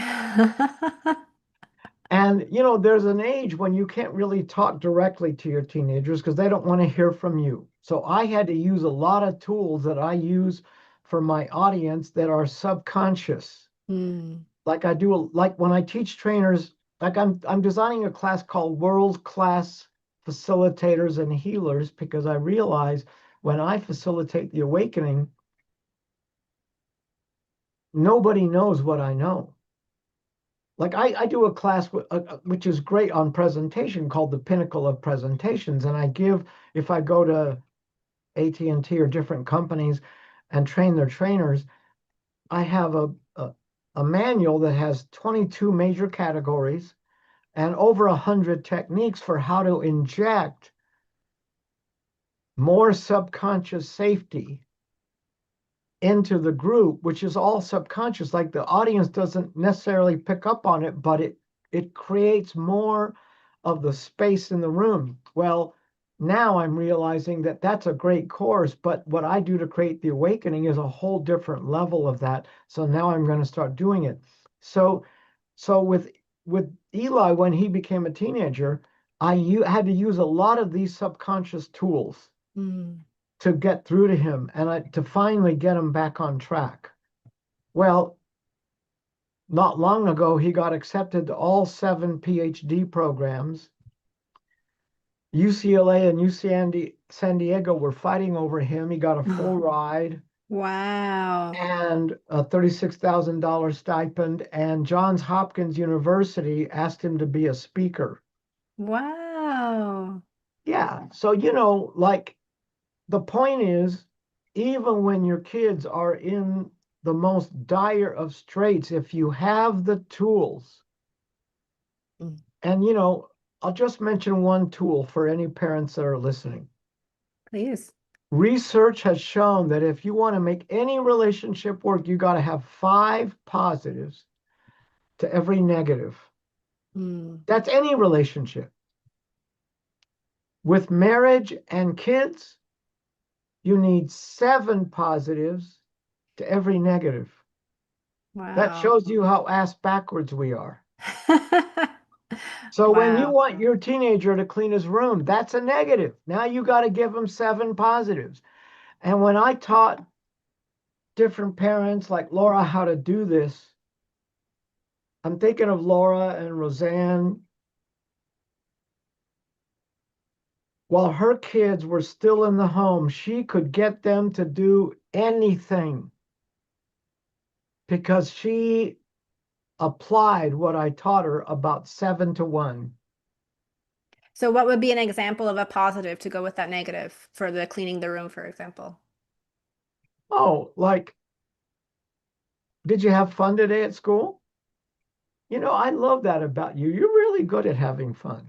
And there's an age when you can't really talk directly to your teenagers because they don't want to hear from you. So I had to use a lot of tools that I use for my audience that are subconscious. Hmm. Like I do, like when I teach trainers, like I'm designing a class called World Class Facilitators and Healers because I realize when I facilitate the awakening, nobody knows what I know. Like I do a class which is great on presentation called the Pinnacle of Presentations. And I give, if I go to AT&T or different companies and train their trainers, I have a manual that has 22 major categories and over 100 techniques for how to inject more subconscious safety into the group, which is all subconscious. Like the audience doesn't necessarily pick up on it, but it creates more of the space in the room. Well, now I'm realizing that that's a great course, but what I do to create the awakening is a whole different level of that. So now I'm going to start doing it. So with Eli, when he became a teenager, had to use a lot of these subconscious tools to get through to him and to finally get him back on track. Well, not long ago, he got accepted to all 7 PhD programs. UCLA and UC San Diego were fighting over him. He got a full ride. Wow. And a $36,000 stipend. And Johns Hopkins University asked him to be a speaker. Wow. Yeah. So, like the point is, even when your kids are in the most dire of straits, if you have the tools, and I'll just mention one tool for any parents that are listening. Please. Research has shown that if you want to make any relationship work, you got to have 5 positives to every negative. That's any relationship. With marriage and kids, you need 7 positives to every negative. That Wow. shows you how ass backwards we are. So when you Wow. want your teenager to clean his room, that's a negative. Now you got to give him 7 positives. And when I taught different parents like Laura how to do this, I'm thinking of Laura and Roseanne. While her kids were still in the home, she could get them to do anything because she applied what I taught her about 7 to 1. So what would be an example of a positive to go with that negative for the cleaning the room, for example? Oh, like, did you have fun today at school? I love that about you. You're really good at having fun.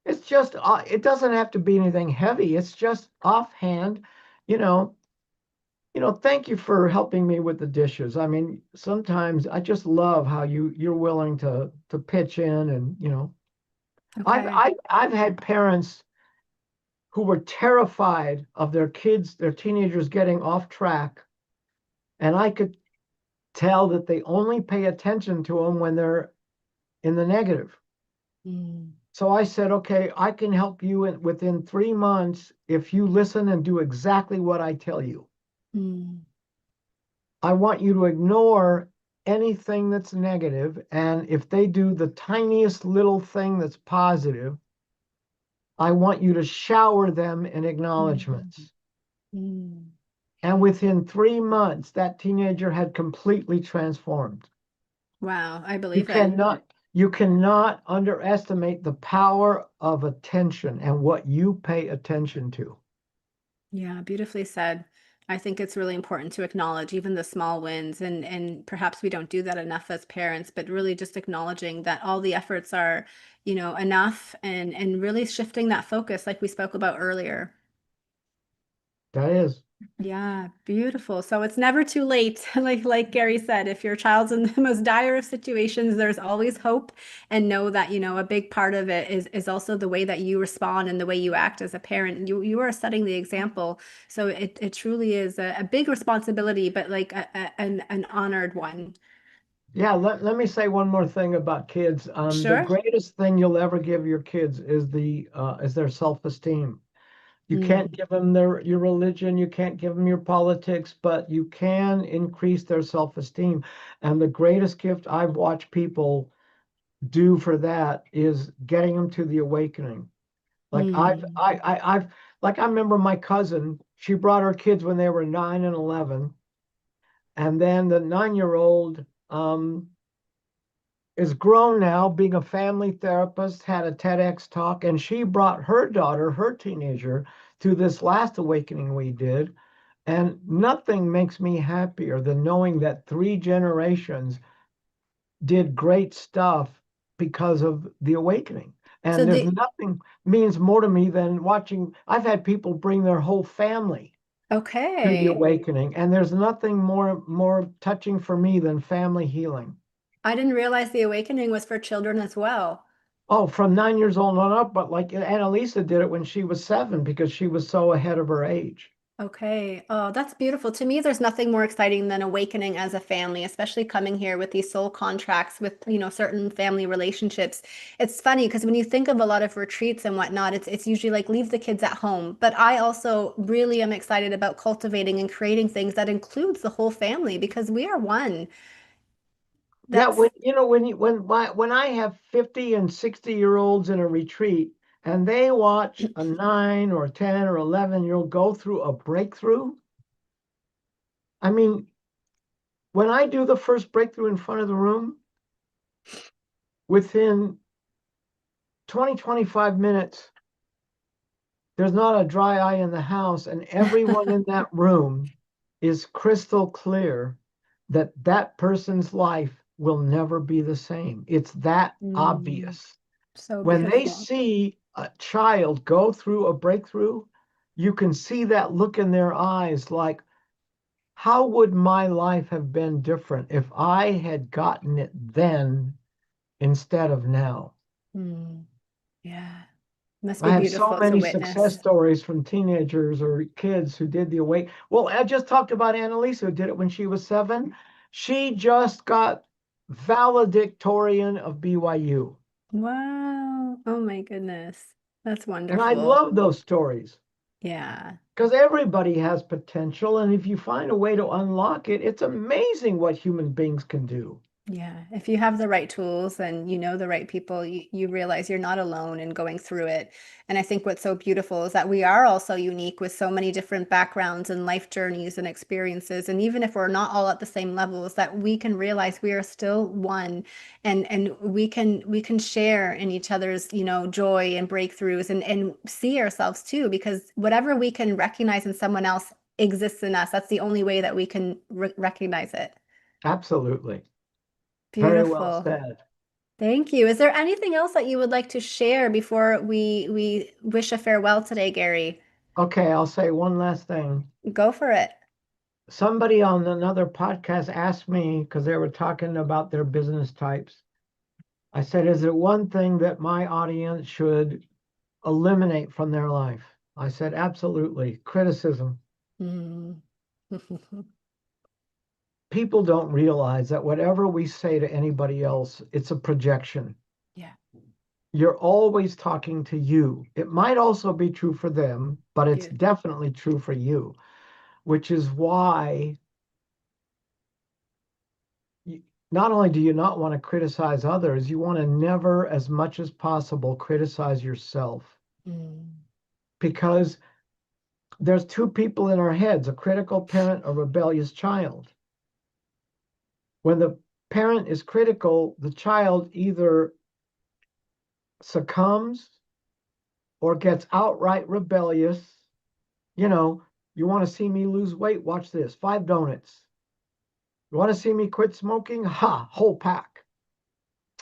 It's just, it doesn't have to be anything heavy. It's just offhand, you know, thank you for helping me with the dishes. I mean, sometimes I just love how you're willing to pitch in and, Okay. I've had parents who were terrified of their kids, their teenagers getting off track. And I could tell that they only pay attention to them when they're in the negative. So I said, okay, I can help you within 3 months if you listen and do exactly what I tell you. I want you to ignore anything that's negative, and if they do the tiniest little thing that's positive, I want you to shower them in acknowledgments. And within 3 months, that teenager had completely transformed. Wow, I You believe it. cannot underestimate the power of attention and what you pay attention to. Yeah, beautifully said. I think it's really important to acknowledge even the small wins, and perhaps we don't do that enough as parents, but really just acknowledging that all the efforts are, enough, and really shifting that focus like we spoke about earlier. That is. Yeah, beautiful. So it's never too late. Like Gary said, if your child's in the most dire of situations, there's always hope. And know that, a big part of it is also the way that you respond and the way you act as a parent. You are setting the example. So it truly is a big responsibility, but like an honored one. Yeah, let me say one more thing about kids. The Sure. greatest thing you'll ever give your kids is their self-esteem. You can't give them your religion, you can't give them your politics, but you can increase their self-esteem. And the greatest gift I've watched people do for that is getting them to the awakening. Like I remember my cousin, she brought her kids when they were 9 and 11, And then the 9-year-old is grown now, being a family therapist, had a TEDx talk, and she brought her daughter, her teenager, to this last awakening we did. And nothing makes me happier than knowing that 3 generations did great stuff because of the awakening. So And there's nothing means more to me than watching. I've had people bring their whole family to the okay. awakening, and there's nothing more touching for me than family healing. I didn't realize the awakening was for children as well. Oh, from 9 years old on up, but like Annalisa did it when she was 7 because she was so ahead of her age. Okay. Oh, that's beautiful. To me, there's nothing more exciting than awakening as a family, especially coming here with these soul contracts with, certain family relationships. It's funny because when you think of a lot of retreats and whatnot, it's usually like leave the kids at home. But I also really am excited about cultivating and creating things that includes the whole family because we are one. Yeah, That's when I have 50 and 60-year-olds in a retreat and they watch a 9 or 10 or 11-year-old go through a breakthrough, I mean, when I do the first breakthrough in front of the room, within 20, 25 minutes, there's not a dry eye in the house, and everyone in that room is crystal clear that that person's life will never be the same. It's that Mm, obvious. so When they beautiful. see a child go through a breakthrough, you can see that look in their eyes like, how would my life have been different if I had gotten it then instead of now? Mm, yeah. Must I be have so beautiful to many success witness. stories from teenagers or kids who did the awake. Well, I just talked about Annalisa who did it when she was 7. She just got valedictorian of BYU. Wow. Oh my goodness. That's And I wonderful. love those stories Yeah. because everybody has potential. And if you find a way to unlock it, it's amazing what human beings can do. Yeah. If you have the right tools and you know the right people, you realize you're not alone in going through it. And I think what's so beautiful is that we are all so unique with so many different backgrounds and life journeys and experiences. And even if we're not all at the same levels, that we can realize we are still one and we can share in each other's, joy and breakthroughs and see ourselves too, because whatever we can recognize in someone else exists in us. That's the only way that we can recognize it. Absolutely. Very well Beautiful. said. Thank you. Is there anything else that you would like to share before we wish a farewell today, Gary? Okay, I'll say one last thing. Go for it. Somebody on another podcast asked me because they were talking about their business types. I said, is it one thing that my audience should eliminate from their life? I said, absolutely. Criticism. Mm. People don't realize that whatever we say to anybody else, it's a projection. Yeah, You're always talking to you. It might also be true for them, but it's beautiful. definitely true for you, which is why you, not only do you not want to criticize others, you want to never, as much as possible, criticize yourself. Mm. Because there's 2 people in our heads, a critical parent, a rebellious child. When the parent is critical, the child either succumbs or gets outright rebellious. You know, you want to see me lose weight? Watch this 5 donuts. You want to see me quit smoking? Ha, whole pack.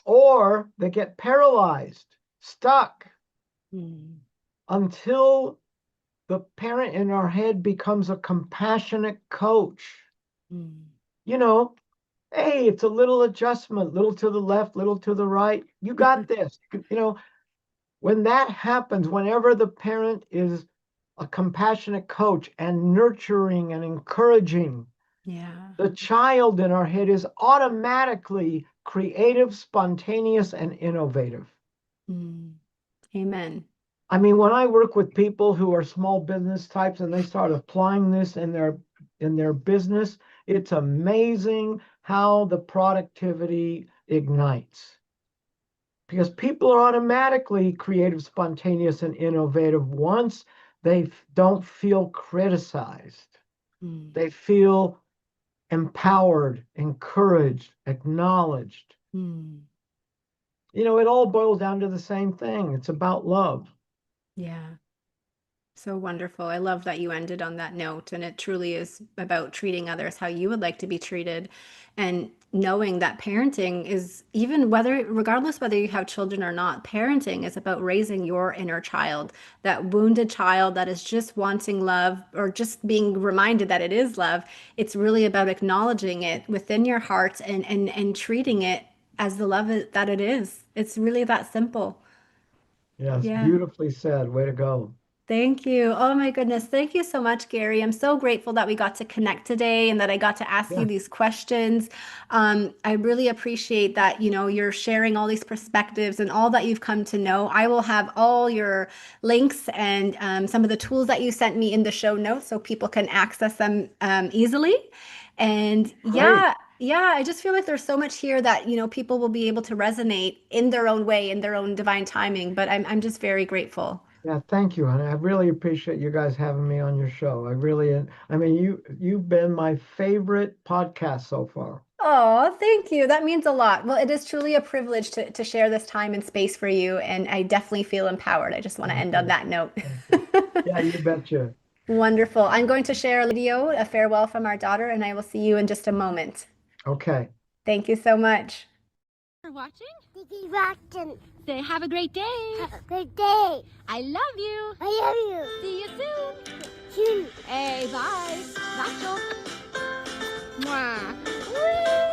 Or they get paralyzed, stuck Mm. until the parent in our head becomes a compassionate coach. Mm. You know, hey, it's a little adjustment, little to the left, little to the right. You got this. When that happens, whenever the parent is a compassionate coach and nurturing and encouraging, Yeah. the child in our head is automatically creative, spontaneous, and innovative. Mm. Amen. I mean, when I work with people who are small business types and they start applying this in their business, it's amazing how the productivity ignites. Because people are automatically creative, spontaneous, and innovative once they don't feel criticized. Mm. They feel empowered, encouraged, acknowledged. Mm. You know, it all boils down to the same thing. It's about love. Yeah. So wonderful. I love that you ended on that note. And it truly is about treating others how you would like to be treated. And knowing that parenting is, even whether, regardless whether you have children or not, parenting is about raising your inner child, that wounded child that is just wanting love or just being reminded that it is love. It's really about acknowledging it within your heart and treating it as the love that it is. It's really that simple. Yes, Yeah. beautifully said. Way to go. Thank you. Oh my goodness. Thank you so much, Gary. I'm so grateful that we got to connect today and that I got to ask you Yeah. these questions. I really appreciate that, you're sharing all these perspectives and all that you've come to know. I will have all your links and some of the tools that you sent me in the show notes so people can access them easily. And Great. yeah, I just feel like there's so much here that, people will be able to resonate in their own way, in their own divine timing. But I'm just very grateful. Yeah, thank you, honey. I really appreciate you guys having me on your show. I mean, you've been my favorite podcast so far. Oh, thank you. That means a lot. Well, it is truly a privilege to share this time and space for you, and I definitely feel empowered. I just want to Thank end on you. that note. Thank you. Yeah, you betcha. Wonderful. I'm going to share a video, a farewell from our daughter, and I will see you in just a moment. Okay. Thank you so much. For watching. Thank you for watching. Say have a great day. Have a good day. I love you. I love you. See you soon. Soon. Hey, bye. Nacho. Mwah. Whee!